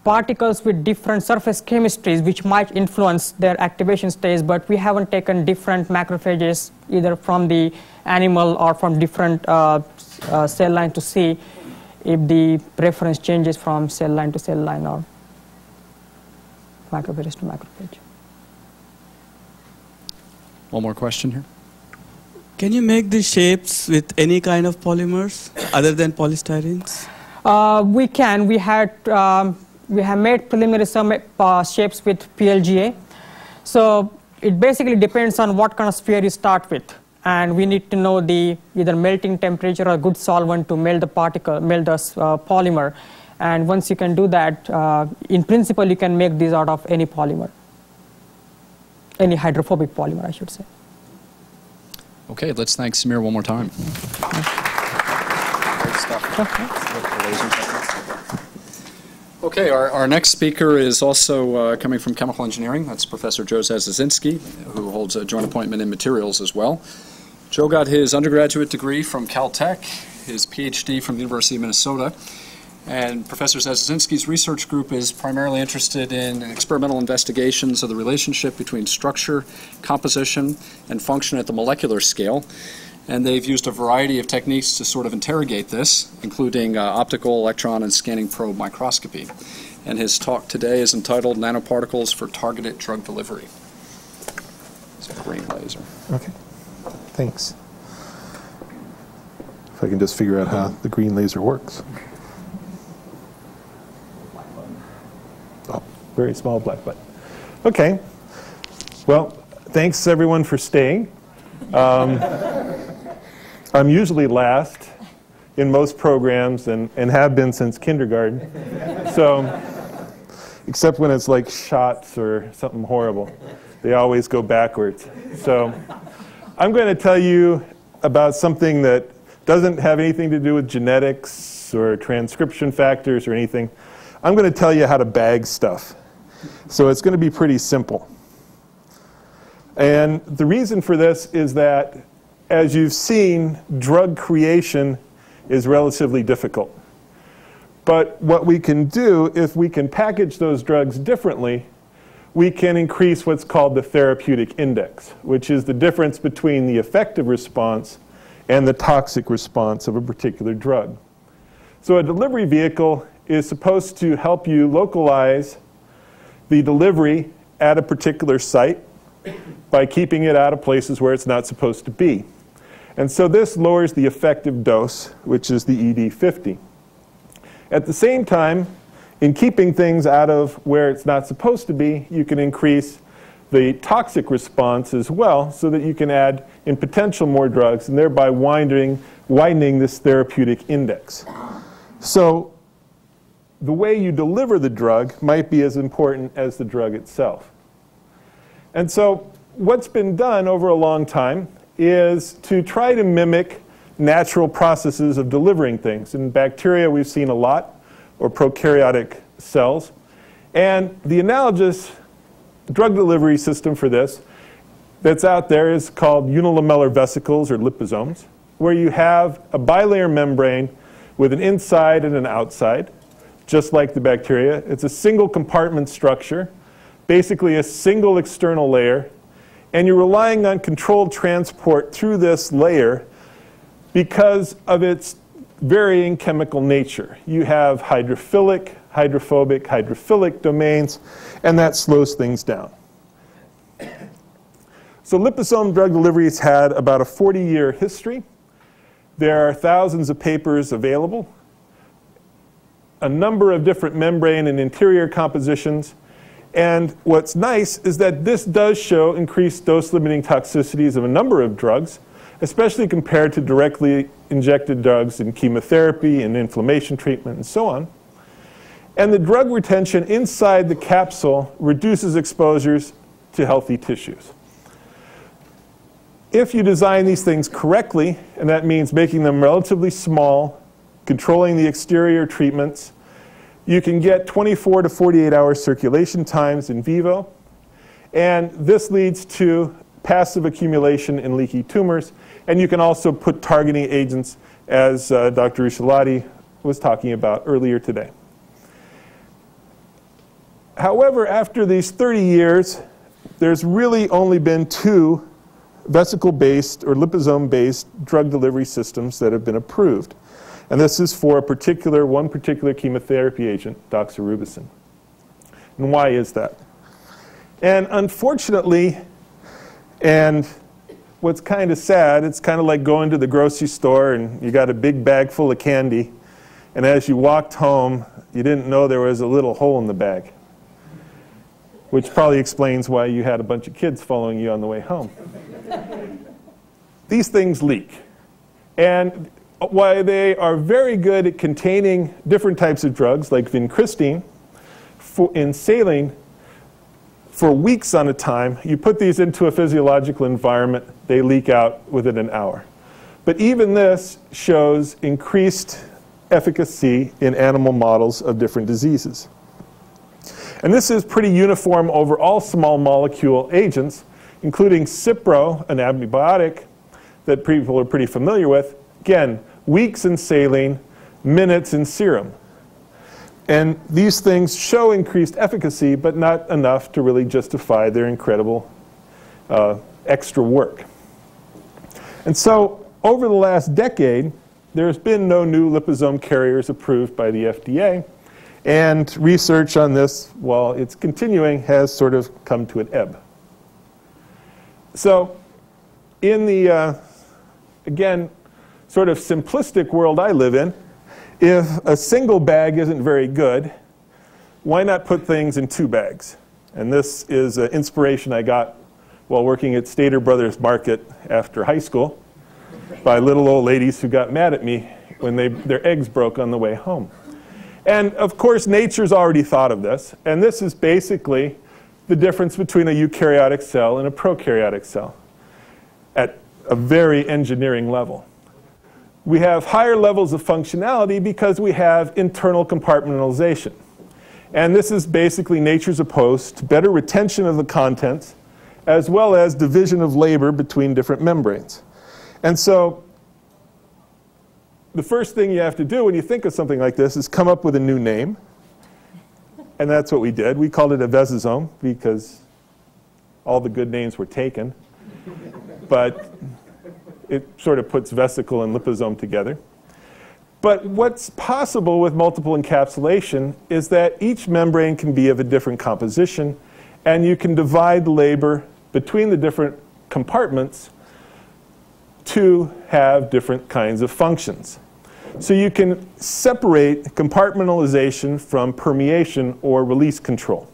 particles with different surface chemistries which might influence their activation states, but we haven't taken different macrophages either from the animal or from different cell line to see if the preference changes from cell line to cell line or macrophage to macrophage. One more question here. Can you make the shapes with any kind of polymers other than polystyrenes? We can. We have made preliminary shapes with PLGA. So it basically depends on what kind of sphere you start with. And we need to know the either melting temperature or good solvent to melt the polymer. And once you can do that, in principle, you can make these out of any polymer, any hydrophobic polymer, I should say. Okay, let's thank Samir one more time. Great stuff. Okay, our next speaker is also coming from chemical engineering. That's Professor Joe Zazinski, who holds a joint appointment in materials as well. Joe got his undergraduate degree from Caltech, his PhD from the University of Minnesota, and Professor Zazinski's research group is primarily interested in experimental investigations of the relationship between structure, composition, and function at the molecular scale. And they've used a variety of techniques to sort of interrogate this, including optical, electron, and scanning probe microscopy. And his talk today is entitled Nanoparticles for Targeted Drug Delivery. It's a green laser. Okay, thanks. If I can just figure out how the green laser works. Oh, very small black button. Okay, well, thanks everyone for staying. I'm usually last in most programs and have been since kindergarten. So, except when it's like shots or something horrible. They always go backwards. So, I'm going to tell you about something that doesn't have anything to do with genetics or transcription factors or anything. I'm going to tell you how to bag stuff. So, it's going to be pretty simple. And the reason for this is that, as you've seen, drug creation is relatively difficult. But what we can do, if we can package those drugs differently, we can increase what's called the therapeutic index, which is the difference between the effective response and the toxic response of a particular drug. So a delivery vehicle is supposed to help you localize the delivery at a particular site by keeping it out of places where it's not supposed to be. And so this lowers the effective dose, which is the ED50. At the same time, in keeping things out of where it's not supposed to be, you can increase the toxic response as well, so that you can add in potential more drugs and thereby widening this therapeutic index. So the way you deliver the drug might be as important as the drug itself. And so what's been done over a long time is to try to mimic natural processes of delivering things. In bacteria, we've seen a lot, or prokaryotic cells. And the analogous drug delivery system for this that's out there is called unilamellar vesicles, or liposomes, where you have a bilayer membrane with an inside and an outside, just like the bacteria. It's a single compartment structure, basically a single external layer. And you're relying on controlled transport through this layer because of its varying chemical nature. You have hydrophilic, hydrophobic, hydrophilic domains, and that slows things down. So liposome drug delivery has had about a 40-year history. There are thousands of papers available, a number of different membrane and interior compositions. And what's nice is that this does show increased dose-limiting toxicities of a number of drugs, especially compared to directly injected drugs in chemotherapy and inflammation treatment and so on. And the drug retention inside the capsule reduces exposures to healthy tissues. If you design these things correctly, and that means making them relatively small, controlling the exterior treatments, you can get 24 to 48-hour circulation times in vivo. And this leads to passive accumulation in leaky tumors. And you can also put targeting agents, as Dr. Rishalati was talking about earlier today. However, after these 30 years, there's really only been 2 vesicle-based or liposome-based drug delivery systems that have been approved. And this is for one particular chemotherapy agent, doxorubicin. And why is that? And unfortunately, and what's kind of sad, it's kind of like going to the grocery store and you got a big bag full of candy, and as you walked home, you didn't know there was a little hole in the bag, which probably explains why you had a bunch of kids following you on the way home. These things leak. And while they are very good at containing different types of drugs, like vincristine, in saline, for weeks on a time, you put these into a physiological environment, they leak out within an hour. But even this shows increased efficacy in animal models of different diseases. And this is pretty uniform over all small molecule agents, including Cipro, an antibiotic that people are pretty familiar with. Again, weeks in saline, minutes in serum. And these things show increased efficacy, but not enough to really justify their incredible extra work. And so over the last decade, there's been no new liposome carriers approved by the FDA. And research on this, while it's continuing, has sort of come to an ebb. So in the, again, sort of simplistic world I live in, if a single bag isn't very good, why not put things in 2 bags? And this is an inspiration I got while working at Stater Brothers Market after high school by little old ladies who got mad at me when their eggs broke on the way home. And of course, nature's already thought of this. And this is basically the difference between a eukaryotic cell and a prokaryotic cell at a very engineering level. We have higher levels of functionality because we have internal compartmentalization. And this is basically nature's approach to better retention of the contents, as well as division of labor between different membranes. And so the first thing you have to do when you think of something like this is come up with a new name. And that's what we did. We called it a Vesosome because all the good names were taken. But it sort of puts vesicle and liposome together. But what's possible with multiple encapsulation is that each membrane can be of a different composition, and you can divide the labor between the different compartments to have different kinds of functions. So you can separate compartmentalization from permeation or release control.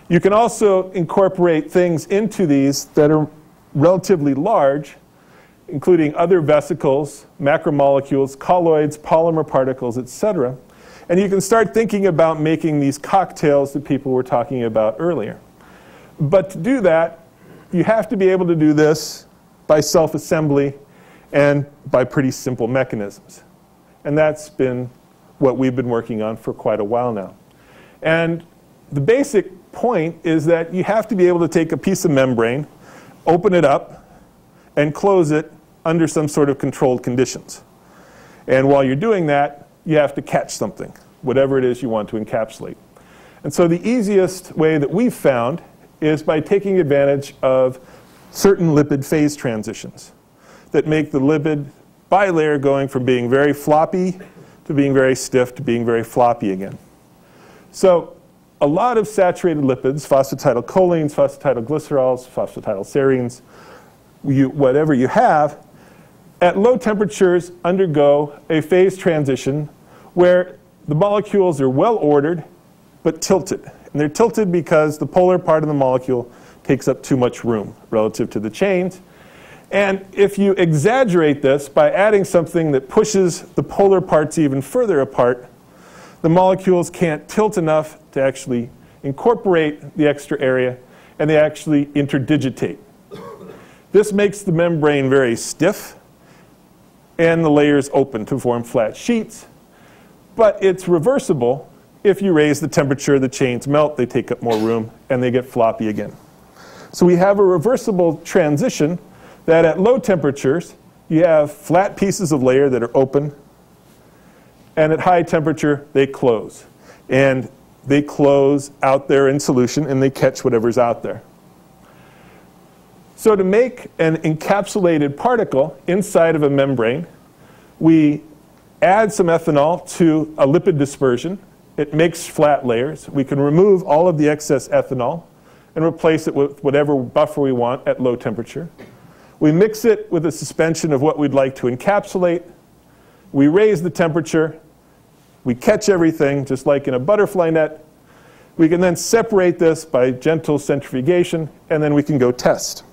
You can also incorporate things into these that are relatively large, including other vesicles, macromolecules, colloids, polymer particles, etc. And you can start thinking about making these cocktails that people were talking about earlier. But to do that, you have to be able to do this by self-assembly and by pretty simple mechanisms. And that's been what we've been working on for quite a while now. And the basic point is that you have to be able to take a piece of membrane, open it up, and close it under some sort of controlled conditions. And while you're doing that, you have to catch something, whatever it is you want to encapsulate. And so the easiest way that we've found is by taking advantage of certain lipid phase transitions that make the lipid bilayer going from being very floppy to being very stiff to being very floppy again. So a lot of saturated lipids, phosphatidylcholines, phosphatidylglycerols, phosphatidylserines, whatever you have, at low temperatures undergo a phase transition where the molecules are well ordered but tilted. And they're tilted because the polar part of the molecule takes up too much room relative to the chains. And if you exaggerate this by adding something that pushes the polar parts even further apart, the molecules can't tilt enough to actually incorporate the extra area, and they actually interdigitate. This makes the membrane very stiff, and the layers open to form flat sheets. But it's reversible. If you raise the temperature, the chains melt, they take up more room, and they get floppy again. So we have a reversible transition that at low temperatures, you have flat pieces of layer that are open, and at high temperature, they close. And they close out there in solution, and they catch whatever's out there. So to make an encapsulated particle inside of a membrane, we add some ethanol to a lipid dispersion. It makes flat layers. We can remove all of the excess ethanol and replace it with whatever buffer we want at low temperature. We mix it with a suspension of what we'd like to encapsulate. We raise the temperature. We catch everything, just like in a butterfly net. We can then separate this by gentle centrifugation, and then we can go test.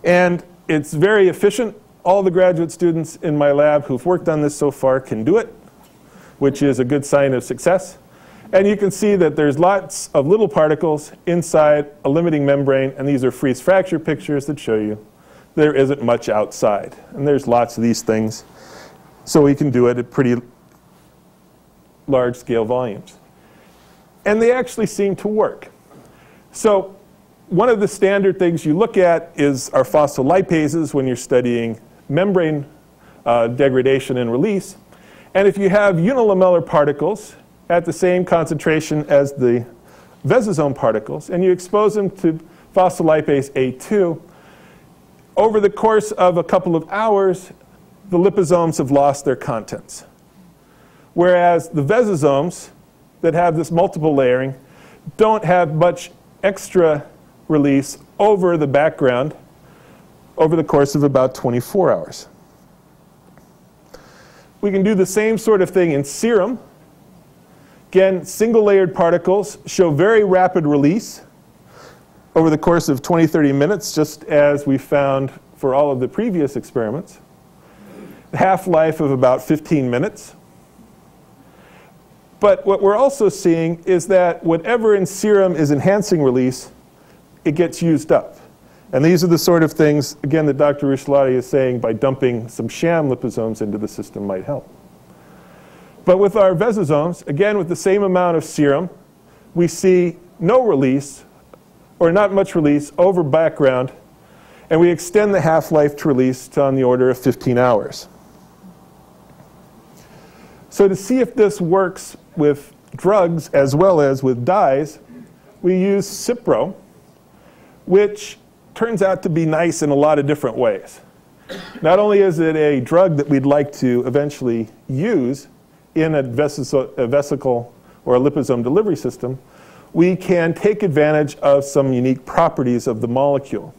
And it's very efficient. All the graduate students in my lab who've worked on this so far can do it, which is a good sign of success. And you can see that there's lots of little particles inside a limiting membrane, and these are freeze fracture pictures that show you there isn't much outside. And there's lots of these things. So we can do it at pretty large scale volumes. And they actually seem to work. So one of the standard things you look at is our phospholipases when you're studying membrane degradation and release. And if you have unilamellar particles at the same concentration as the Vesosome particles, and you expose them to phospholipase A2, over the course of a couple of hours, the liposomes have lost their contents. Whereas the Vesosomes that have this multiple layering don't have much extra release over the background over the course of about 24 hours. We can do the same sort of thing in serum. Again, single-layered particles show very rapid release over the course of 20, 30 minutes, just as we found for all of the previous experiments. Half-life of about 15 minutes. But what we're also seeing is that whatever in serum is enhancing release, it gets used up. And these are the sort of things, again, that Dr. Rishlati is saying by dumping some sham liposomes into the system might help. But with our Vesosomes, again, with the same amount of serum, we see no release, or not much release, over background, and we extend the half-life to release to on the order of 15 hours. So to see if this works with drugs as well as with dyes, we use Cipro, which turns out to be nice in a lot of different ways. Not only is it a drug that we'd like to eventually use in a vesicle or a liposome delivery system, we can take advantage of some unique properties of the molecule.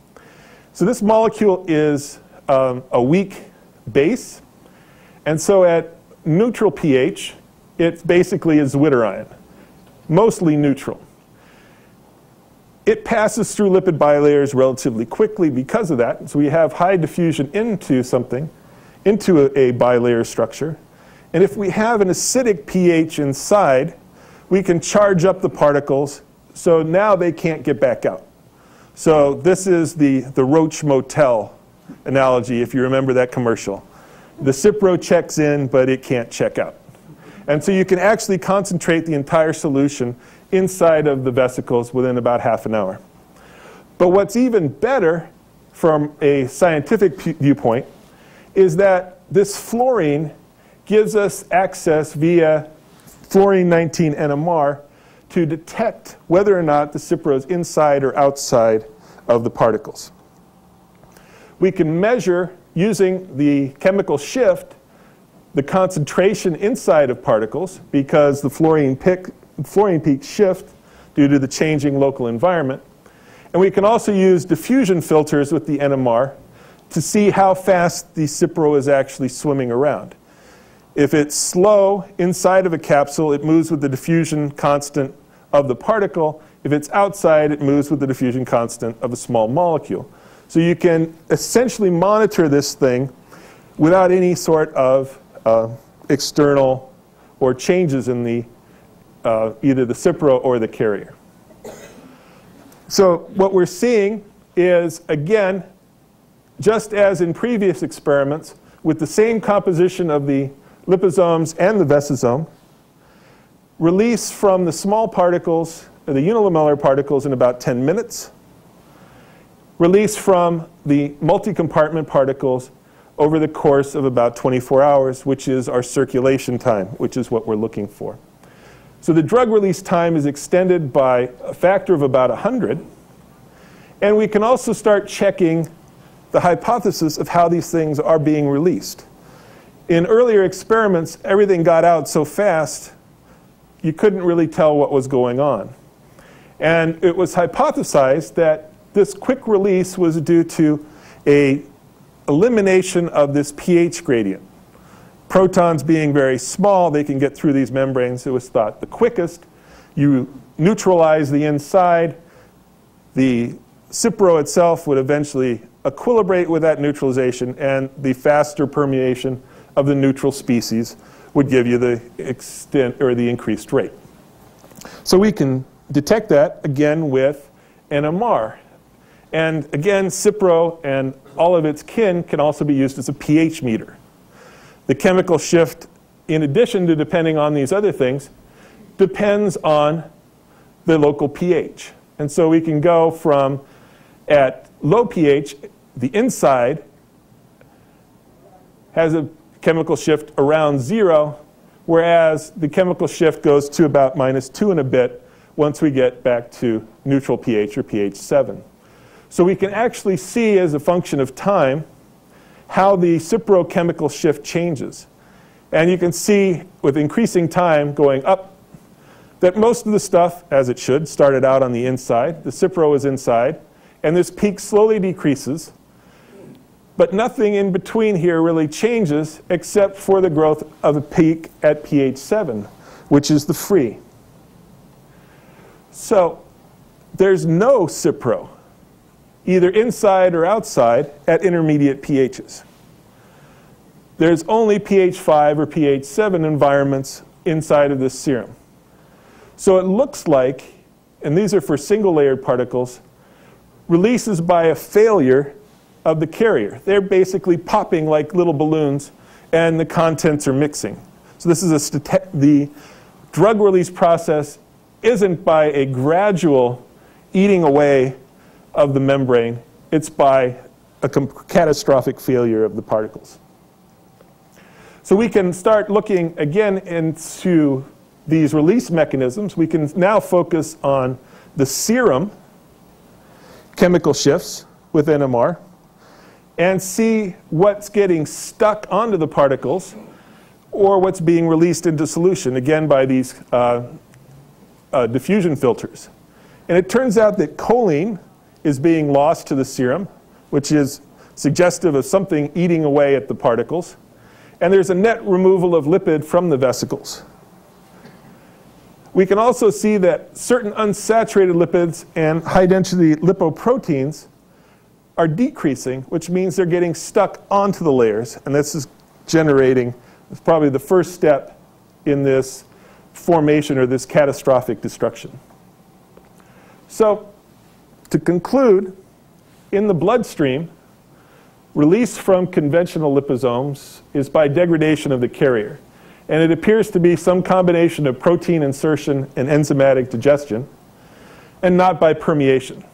So this molecule is a weak base, and so at neutral pH, it basically is zwitterion, mostly neutral. It passes through lipid bilayers relatively quickly because of that. So we have high diffusion into something, into a bilayer structure. And if we have an acidic pH inside, we can charge up the particles so now they can't get back out. So this is the Roach Motel analogy, if you remember that commercial. The Cipro checks in, but it can't check out. And so you can actually concentrate the entire solution inside of the vesicles within about half an hour. But what's even better from a scientific viewpoint is that this fluorine gives us access via fluorine-19 NMR to detect whether or not the Cipro is inside or outside of the particles. We can measure, using the chemical shift, the concentration inside of particles because the fluorine peaks shift due to the changing local environment. And we can also use diffusion filters with the NMR to see how fast the Cipro is actually swimming around. If it's slow inside of a capsule, it moves with the diffusion constant of the particle. If it's outside, it moves with the diffusion constant of a small molecule. So you can essentially monitor this thing without any sort of external or changes in the either the Cipro or the carrier. So what we're seeing is, again, just as in previous experiments, with the same composition of the liposomes and the Vesosome, release from the small particles, the unilamellar particles, in about 10 minutes. Release from the multi-compartment particles over the course of about 24 hours, which is our circulation time, which is what we're looking for. So the drug release time is extended by a factor of about 100. And we can also start checking the hypothesis of how these things are being released. In earlier experiments, everything got out so fast, you couldn't really tell what was going on. And it was hypothesized that this quick release was due to an elimination of this pH gradient. Protons being very small, they can get through these membranes. It was thought the quickest. You neutralize the inside. The Cipro itself would eventually equilibrate with that neutralization, and the faster permeation of the neutral species would give you the extent or the increased rate. So we can detect that again with NMR. And again, Cipro and all of its kin can also be used as a pH meter. The chemical shift, in addition to depending on these other things, depends on the local pH. And so we can go from, at low pH, the inside has a chemical shift around 0, whereas the chemical shift goes to about -2 and a bit once we get back to neutral pH or pH 7. So we can actually see as a function of time how the cyprochemical shift changes. And you can see with increasing time going up that most of the stuff, as it should, started out on the inside. The cypro is inside. And this peak slowly decreases. But nothing in between here really changes except for the growth of a peak at pH 7, which is the free. So there's no cypro, either inside or outside, at intermediate pHs. There's only pH 5 or pH 7 environments inside of this serum. So it looks like, and these are for single-layered particles, releases by a failure of the carrier. They're basically popping like little balloons, and the contents are mixing. So this is the drug release process isn't by a gradual eating away of the membrane. It's by a catastrophic failure of the particles. So we can start looking again into these release mechanisms. We can now focus on the serum chemical shifts with NMR and see what's getting stuck onto the particles or what's being released into solution, again by these diffusion filters. And it turns out that choline is being lost to the serum, which is suggestive of something eating away at the particles. And there's a net removal of lipid from the vesicles. We can also see that certain unsaturated lipids and high-density lipoproteins are decreasing, which means they're getting stuck onto the layers. And this is generating, it's probably the first step in this formation or this catastrophic destruction. So to conclude, in the bloodstream, release from conventional liposomes is by degradation of the carrier. And it appears to be some combination of protein insertion and enzymatic digestion, and not by permeation.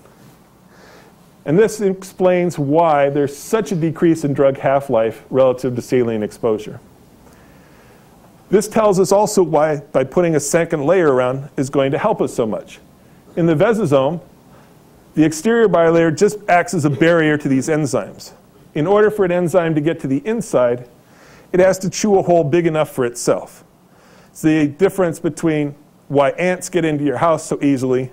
And this explains why there's such a decrease in drug half-life relative to saline exposure. This tells us also why, by putting a second layer around, is going to help us so much. In the Vesosome, the exterior bilayer just acts as a barrier to these enzymes. In order for an enzyme to get to the inside, it has to chew a hole big enough for itself. It's the difference between why ants get into your house so easily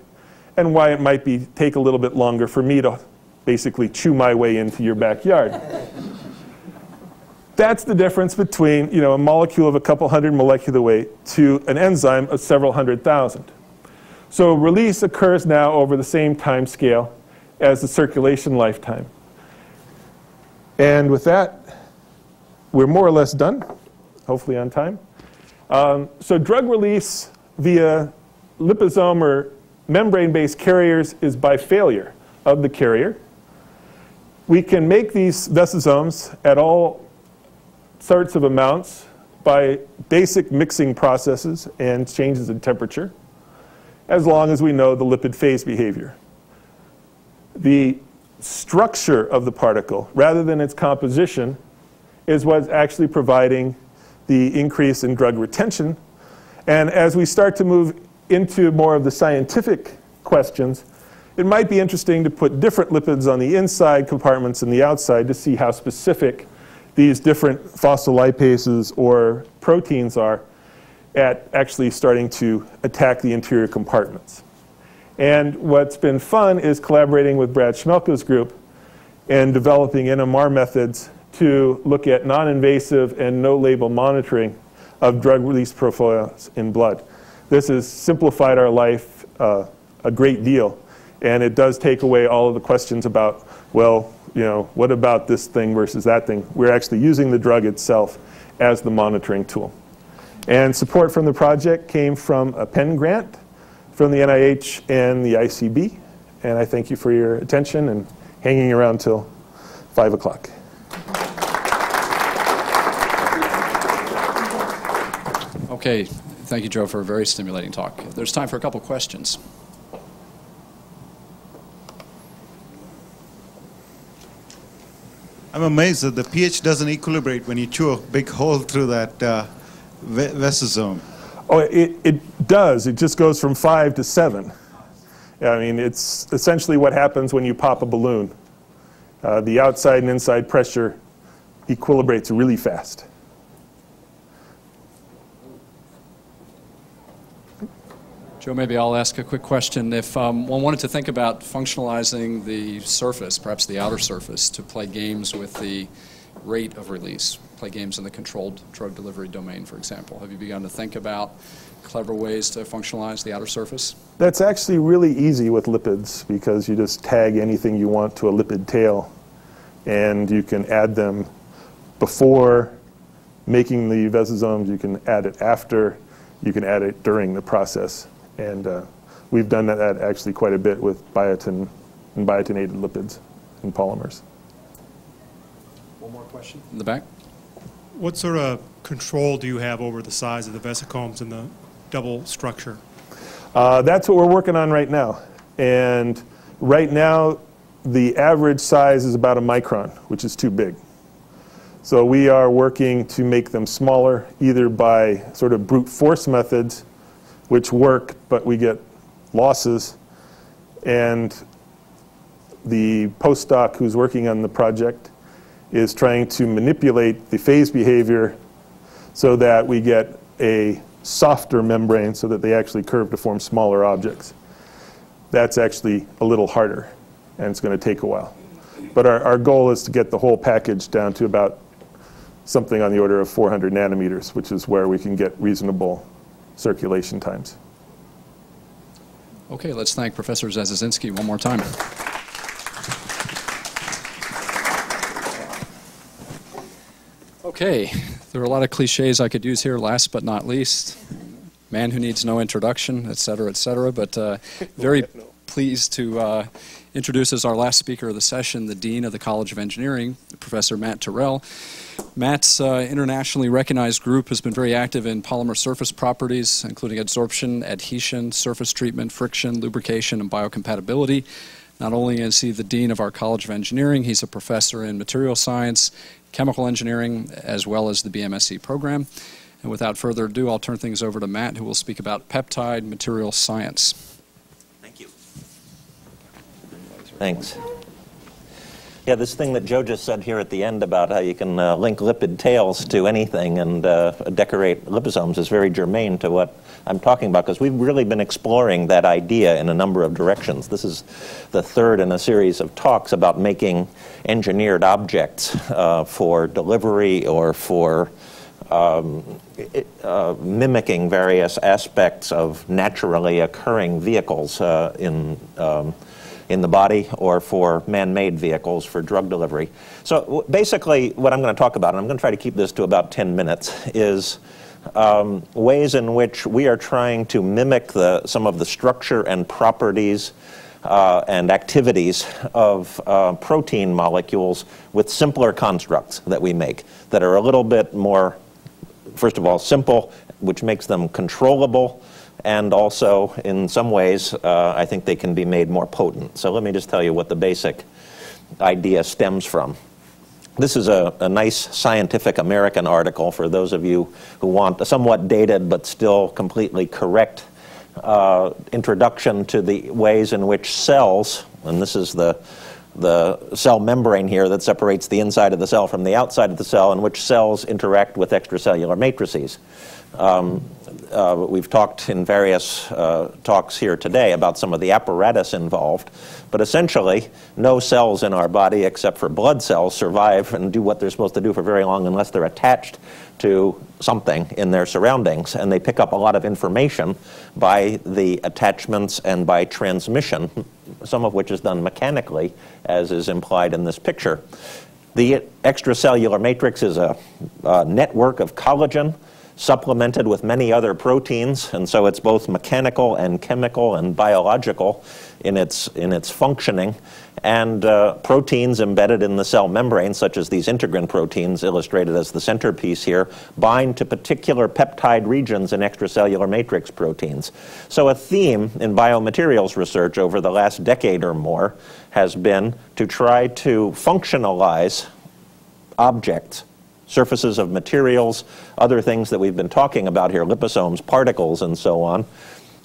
and why it might take a little bit longer for me to basically chew my way into your backyard. That's the difference between, a molecule of a couple hundred molecular weight to an enzyme of several 100,000. So release occurs now over the same time scale as the circulation lifetime. And with that, we're more or less done, hopefully on time. So drug release via liposome or membrane-based carriers is by failure of the carrier. We can make these vesosomes at all sorts of amounts by basic mixing processes and changes in temperature, as long as we know the lipid phase behavior. The structure of the particle, rather than its composition, is what's actually providing the increase in drug retention. And as we start to move into more of the scientific questions, it might be interesting to put different lipids on the inside compartments and the outside to see how specific these different phospholipases or proteins are at actually starting to attack the interior compartments. And what's been fun is collaborating with Brad Schmelke's group and developing NMR methods to look at non-invasive and no-label monitoring of drug release profiles in blood. This has simplified our life a great deal, and it does take away all of the questions about, well, what about this thing versus that thing? We're actually using the drug itself as the monitoring tool. And support from the project came from a Penn grant from the NIH and the ICB. And I thank you for your attention and hanging around till 5 o'clock. Okay, thank you, Joe, for a very stimulating talk. There's time for a couple questions. I'm amazed that the pH doesn't equilibrate when you chew a big hole through that Vesosome. Oh, it does. It just goes from 5 to 7. I mean, it's essentially what happens when you pop a balloon. The outside and inside pressure equilibrates really fast. Joe, maybe I'll ask a quick question. If one wanted to think about functionalizing the surface, perhaps the outer surface, to play games with the rate of release, play games in the controlled drug delivery domain, for example, have you begun to think about clever ways to functionalize the outer surface? That's actually really easy with lipids because you just tag anything you want to a lipid tail, and you can add them before making the Vesosomes, you can add it after, you can add it during the process. And we've done that actually quite a bit with biotin and biotonated lipids and polymers. One more question in the back. What sort of control do you have over the size of the vesicomes and the double structure? That's what we're working on right now. And right now, the average size is about a micron, which is too big. So we are working to make them smaller, either by sort of brute force methods, which work, but we get losses. And the postdoc who's working on the project is trying to manipulate the phase behavior so that we get a softer membrane so that they actually curve to form smaller objects. That's actually a little harder, and it's going to take a while. But our goal is to get the whole package down to about something on the order of 400 nanometers, which is where we can get reasonable circulation times. Okay, let's thank Professor Zazinski one more time. Okay, there are a lot of cliches I could use here, last but not least. Man who needs no introduction, et cetera, but very pleased to introduce as our last speaker of the session the Dean of the College of Engineering, Professor Matt Terrell. Matt's internationally recognized group has been very active in polymer surface properties, including adsorption, adhesion, surface treatment, friction, lubrication, and biocompatibility. Not only is he the Dean of our College of Engineering, he's a professor in material science, chemical engineering, as well as the BMSc program. And without further ado, I'll turn things over to Matt, who will speak about peptide material science. Thank you. Thanks. Yeah, this thing that Joe just said here at the end about how you can link lipid tails to anything and decorate liposomes is very germane to what I'm talking about, because we've really been exploring that idea in a number of directions. This is the third in a series of talks about making engineered objects for delivery or for mimicking various aspects of naturally occurring vehicles in the body, or for man-made vehicles for drug delivery. So basically what I'm going to talk about, and I'm going to try to keep this to about 10 minutes, is ways in which we are trying to mimic some of the structure and properties and activities of protein molecules with simpler constructs that we make that are a little bit more, first of all, simple, which makes them controllable, and also, in some ways, I think they can be made more potent. So let me just tell you what the basic idea stems from. This is a nice Scientific American article for those of you who want a somewhat dated but still completely correct introduction to the ways in which cells, and this is the cell membrane here that separates the inside of the cell from the outside of the cell, in which cells interact with extracellular matrices. We've talked in various talks here today about some of the apparatus involved, but essentially no cells in our body except for blood cells survive and do what they're supposed to do for very long unless they're attached to something in their surroundings, and they pick up a lot of information by the attachments and by transmission, some of which is done mechanically, as is implied in this picture. The extracellular matrix is a network of collagen supplemented with many other proteins, and so it's both mechanical and chemical and biological in its functioning, and proteins embedded in the cell membrane, such as these integrin proteins illustrated as the centerpiece here, bind to particular peptide regions in extracellular matrix proteins. So a theme in biomaterials research over the last decade or more has been to try to functionalize objects, surfaces of materials, other things that we've been talking about here, liposomes, particles, and so on,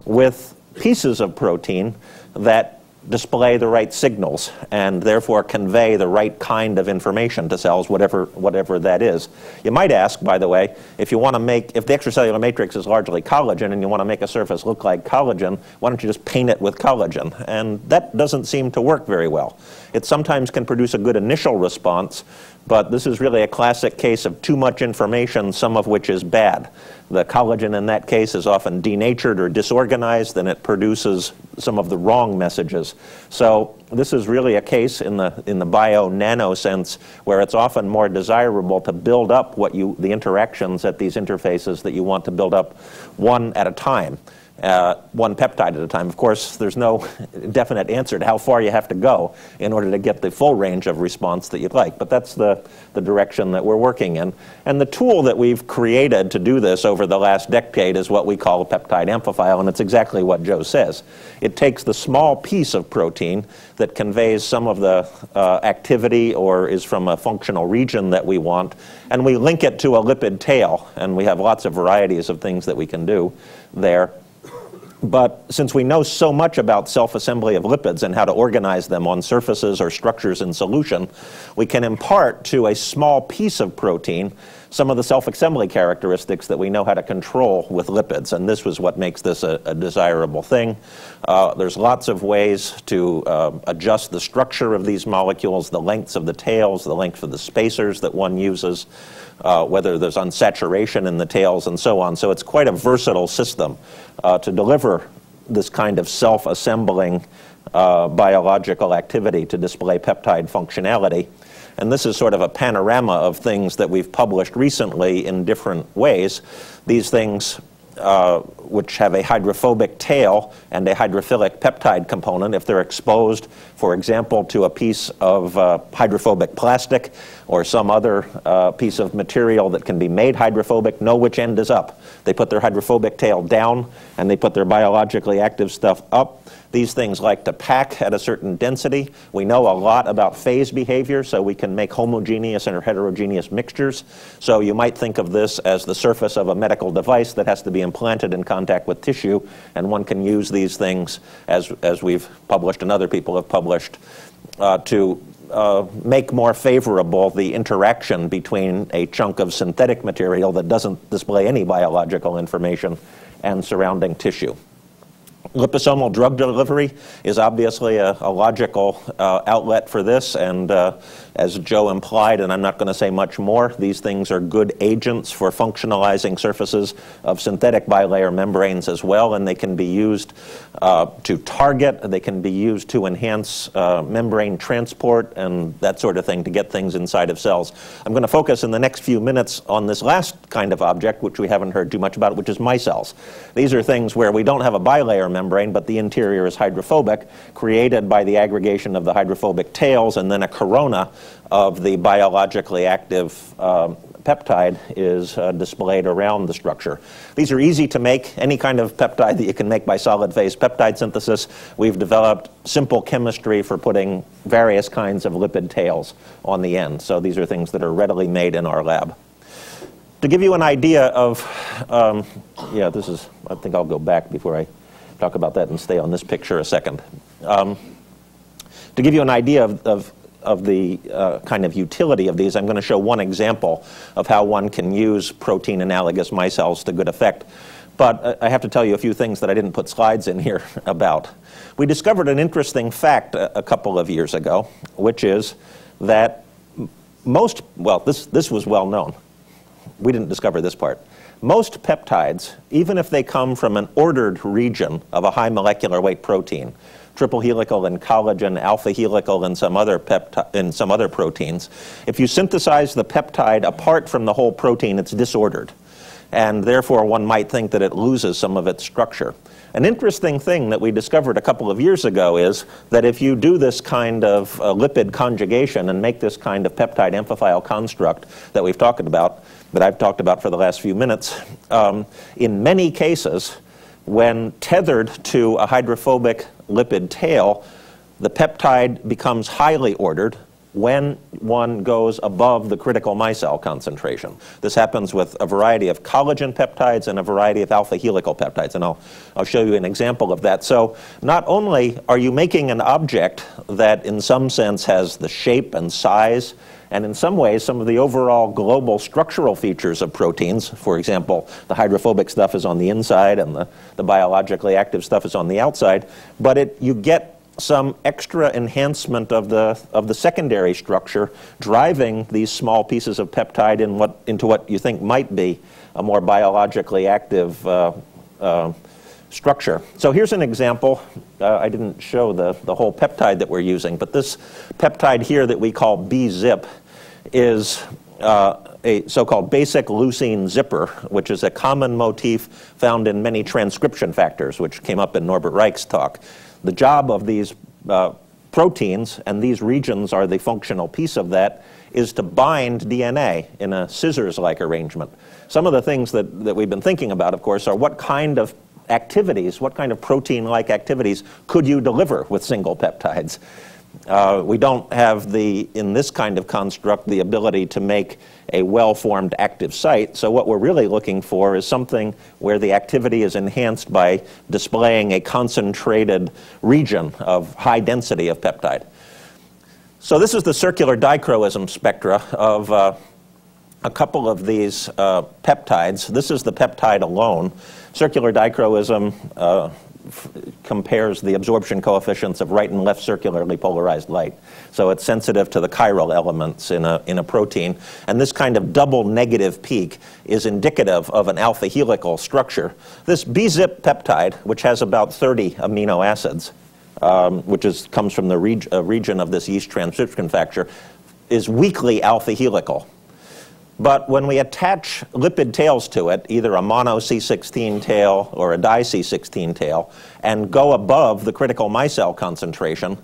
with pieces of protein that display the right signals and therefore convey the right kind of information to cells, whatever that is. You might ask, by the way, if you want to make, if the extracellular matrix is largely collagen and you want to make a surface look like collagen, why don't you just paint it with collagen? And that doesn't seem to work very well. It sometimes can produce a good initial response, but this is really a classic case of too much information, some of which is bad. The collagen in that case is often denatured or disorganized, and it produces some of the wrong messages. So this is really a case in the bio-nano sense where it's often more desirable to build up the interactions at these interfaces that you want to build up one at a time. One peptide at a time. Of course, there's no definite answer to how far you have to go in order to get the full range of response that you'd like, but that's the direction that we're working in. And the tool that we've created to do this over the last decade is what we call a peptide amphiphile, and it's exactly what Joe says. It takes the small piece of protein that conveys some of the activity or is from a functional region that we want, and we link it to a lipid tail, and we have lots of varieties of things that we can do there. But since we know so much about self-assembly of lipids and how to organize them on surfaces or structures in solution, we can impart to a small piece of protein some of the self-assembly characteristics that we know how to control with lipids. And this was what makes this a desirable thing. There's lots of ways to adjust the structure of these molecules, the lengths of the tails, the length of the spacers that one uses, whether there's unsaturation in the tails and so on. So it's quite a versatile system to deliver this kind of self-assembling biological activity to display peptide functionality. And this is sort of a panorama of things that we've published recently in different ways. These things which have a hydrophobic tail and a hydrophilic peptide component, if they're exposed, for example, to a piece of hydrophobic plastic or some other piece of material that can be made hydrophobic, know which end is up. They put their hydrophobic tail down and they put their biologically active stuff up. These things like to pack at a certain density. We know a lot about phase behavior, so we can make homogeneous and heterogeneous mixtures. So you might think of this as the surface of a medical device that has to be implanted in contact with tissue, and one can use these things, as we've published and other people have published, to make more favorable the interaction between a chunk of synthetic material that doesn't display any biological information and surrounding tissue. Liposomal drug delivery is obviously a logical outlet for this, and as Joe implied, and I'm not going to say much more, these things are good agents for functionalizing surfaces of synthetic bilayer membranes as well, and they can be used to target, they can be used to enhance membrane transport and that sort of thing to get things inside of cells. I'm going to focus in the next few minutes on this last kind of object, which we haven't heard too much about, which is micelles. These are things where we don't have a bilayer membrane, but the interior is hydrophobic, created by the aggregation of the hydrophobic tails, and then a corona of the biologically active peptide is displayed around the structure. These are easy to make. Any kind of peptide that you can make by solid phase peptide synthesis. We've developed simple chemistry for putting various kinds of lipid tails on the end. So these are things that are readily made in our lab. To give you an idea of, I think I'll go back before I talk about that and stay on this picture a second. To give you an idea of the kind of utility of these, I'm going to show one example of how one can use protein analogous micelles to good effect. But I have to tell you a few things that I didn't put slides in here about. We discovered an interesting fact a couple of years ago, which is that this was well known. We didn't discover this part. Most peptides, even if they come from an ordered region of a high molecular weight protein, triple helical and collagen, alpha helical and some other proteins, if you synthesize the peptide apart from the whole protein, it's disordered. And therefore, one might think that it loses some of its structure. An interesting thing that we discovered a couple of years ago is that if you do this kind of lipid conjugation and make this kind of peptide amphiphile construct that we've talked about, that I've talked about for the last few minutes, in many cases, when tethered to a hydrophobic lipid tail, the peptide becomes highly ordered, when one goes above the critical micelle concentration. This happens with a variety of collagen peptides and a variety of alpha helical peptides, and I'll show you an example of that. So not only are you making an object that in some sense has the shape and size, and in some ways some of the overall global structural features of proteins, for example, the hydrophobic stuff is on the inside and the biologically active stuff is on the outside, but you get some extra enhancement of the secondary structure, driving these small pieces of peptide into what you think might be a more biologically active structure. So here's an example. I didn't show the whole peptide that we're using, but this peptide here that we call B-zip is a so-called basic leucine zipper, which is a common motif found in many transcription factors, which came up in Norbert Reich's talk. The job of these proteins, and these regions are the functional piece of that, is to bind DNA in a scissors-like arrangement. Some of the things that we've been thinking about, of course, are what kind of activities, what kind of protein-like activities could you deliver with single peptides? We don't have in this kind of construct, the ability to make a well-formed active site. So what we're really looking for is something where the activity is enhanced by displaying a concentrated region of high density of peptide. So this is the circular dichroism spectra of a couple of these peptides. This is the peptide alone. Circular dichroism compares the absorption coefficients of right and left circularly polarized light. So it's sensitive to the chiral elements in a protein. And this kind of double negative peak is indicative of an alpha helical structure. This B-zip peptide, which has about 30 amino acids, which comes from the region of this yeast transcription factor, is weakly alpha helical. But when we attach lipid tails to it, either a mono C16 tail or a di C16 tail, and go above the critical micelle concentration,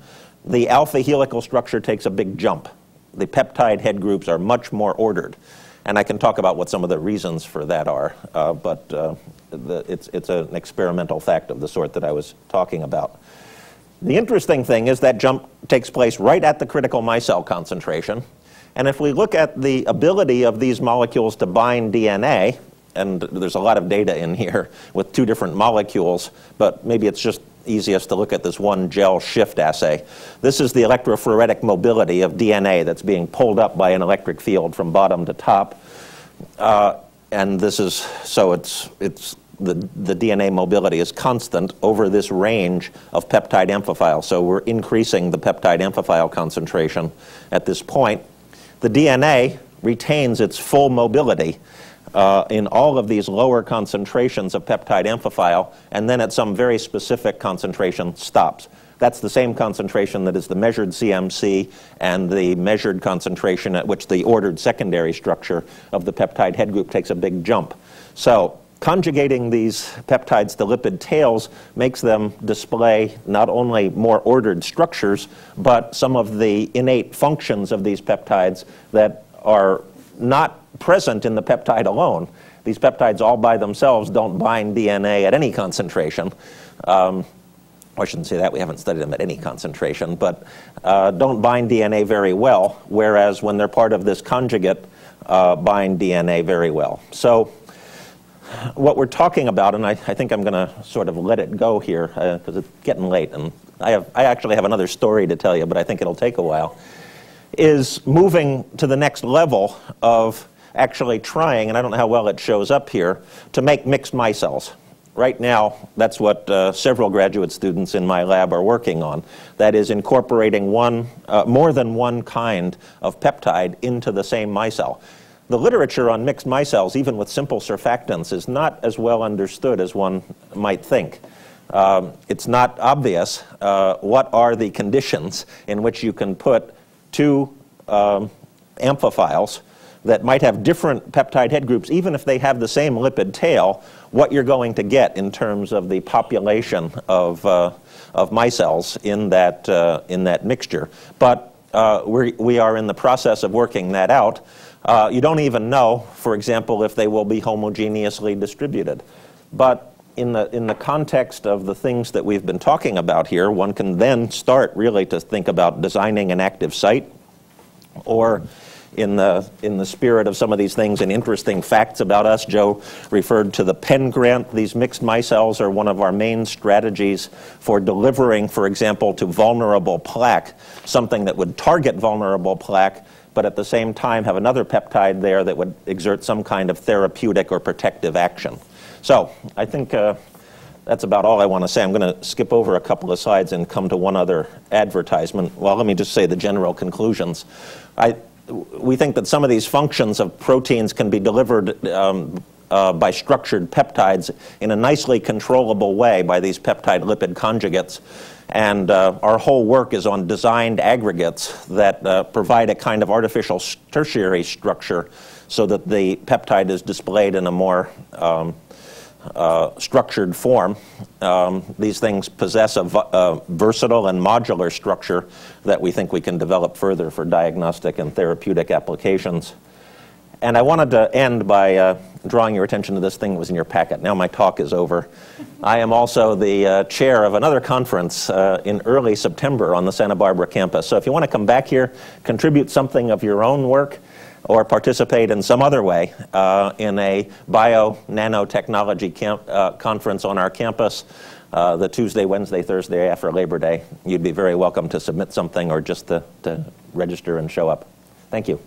the alpha helical structure takes a big jump. The peptide head groups are much more ordered. And I can talk about what some of the reasons for that are, but it's an experimental fact of the sort that I was talking about. The interesting thing is that jump takes place right at the critical micelle concentration. And if we look at the ability of these molecules to bind DNA, and there's a lot of data in here with two different molecules, but maybe it's just easiest to look at this one gel shift assay. This is the electrophoretic mobility of DNA that's being pulled up by an electric field from bottom to top. And this is, so it's the DNA mobility is constant over this range of peptide amphiphile. So we're increasing the peptide amphiphile concentration at this point. The DNA retains its full mobility in all of these lower concentrations of peptide amphiphile, and then at some very specific concentration stops. That's the same concentration that is the measured CMC and the measured concentration at which the ordered secondary structure of the peptide head group takes a big jump. So conjugating these peptides to lipid tails makes them display not only more ordered structures, but some of the innate functions of these peptides that are not present in the peptide alone. These peptides all by themselves don't bind DNA at any concentration. I shouldn't say that, we haven't studied them at any concentration, but don't bind DNA very well, whereas when they're part of this conjugate, bind DNA very well. So what we're talking about, and I think I'm going to sort of let it go here because it's getting late, and I actually have another story to tell you, but I think it'll take a while, is moving to the next level of actually trying, and I don't know how well it shows up here, to make mixed micelles. Right now, that's what several graduate students in my lab are working on. That is incorporating more than one kind of peptide into the same micelle. The literature on mixed micelles, even with simple surfactants, is not as well understood as one might think. It's not obvious what are the conditions in which you can put two amphiphiles that might have different peptide head groups, even if they have the same lipid tail, what you're going to get in terms of the population of micelles in that mixture. But we are in the process of working that out. You don't even know, for example, if they will be homogeneously distributed. But in the context of the things that we've been talking about here, one can then start really to think about designing an active site Or in the spirit of some of these things and interesting facts about us, Joe referred to the Penn grant. These mixed micelles are one of our main strategies for delivering, for example, to vulnerable plaque, something that would target vulnerable plaque, but at the same time have another peptide there that would exert some kind of therapeutic or protective action. So I think that's about all I want to say. I'm going to skip over a couple of slides and come to one other advertisement. Well, let me just say the general conclusions. We think that some of these functions of proteins can be delivered by structured peptides in a nicely controllable way by these peptide lipid conjugates. And our whole work is on designed aggregates that provide a kind of artificial tertiary structure so that the peptide is displayed in a more structured form. These things possess a versatile and modular structure that we think we can develop further for diagnostic and therapeutic applications. And I wanted to end by drawing your attention to this thing that was in your packet. Now my talk is over. I am also the chair of another conference in early September on the Santa Barbara campus. So if you want to come back here, contribute something of your own work, or participate in some other way in a bio-nanotechnology conference on our campus the Tuesday, Wednesday, Thursday after Labor Day, you'd be very welcome to submit something or just to register and show up. Thank you.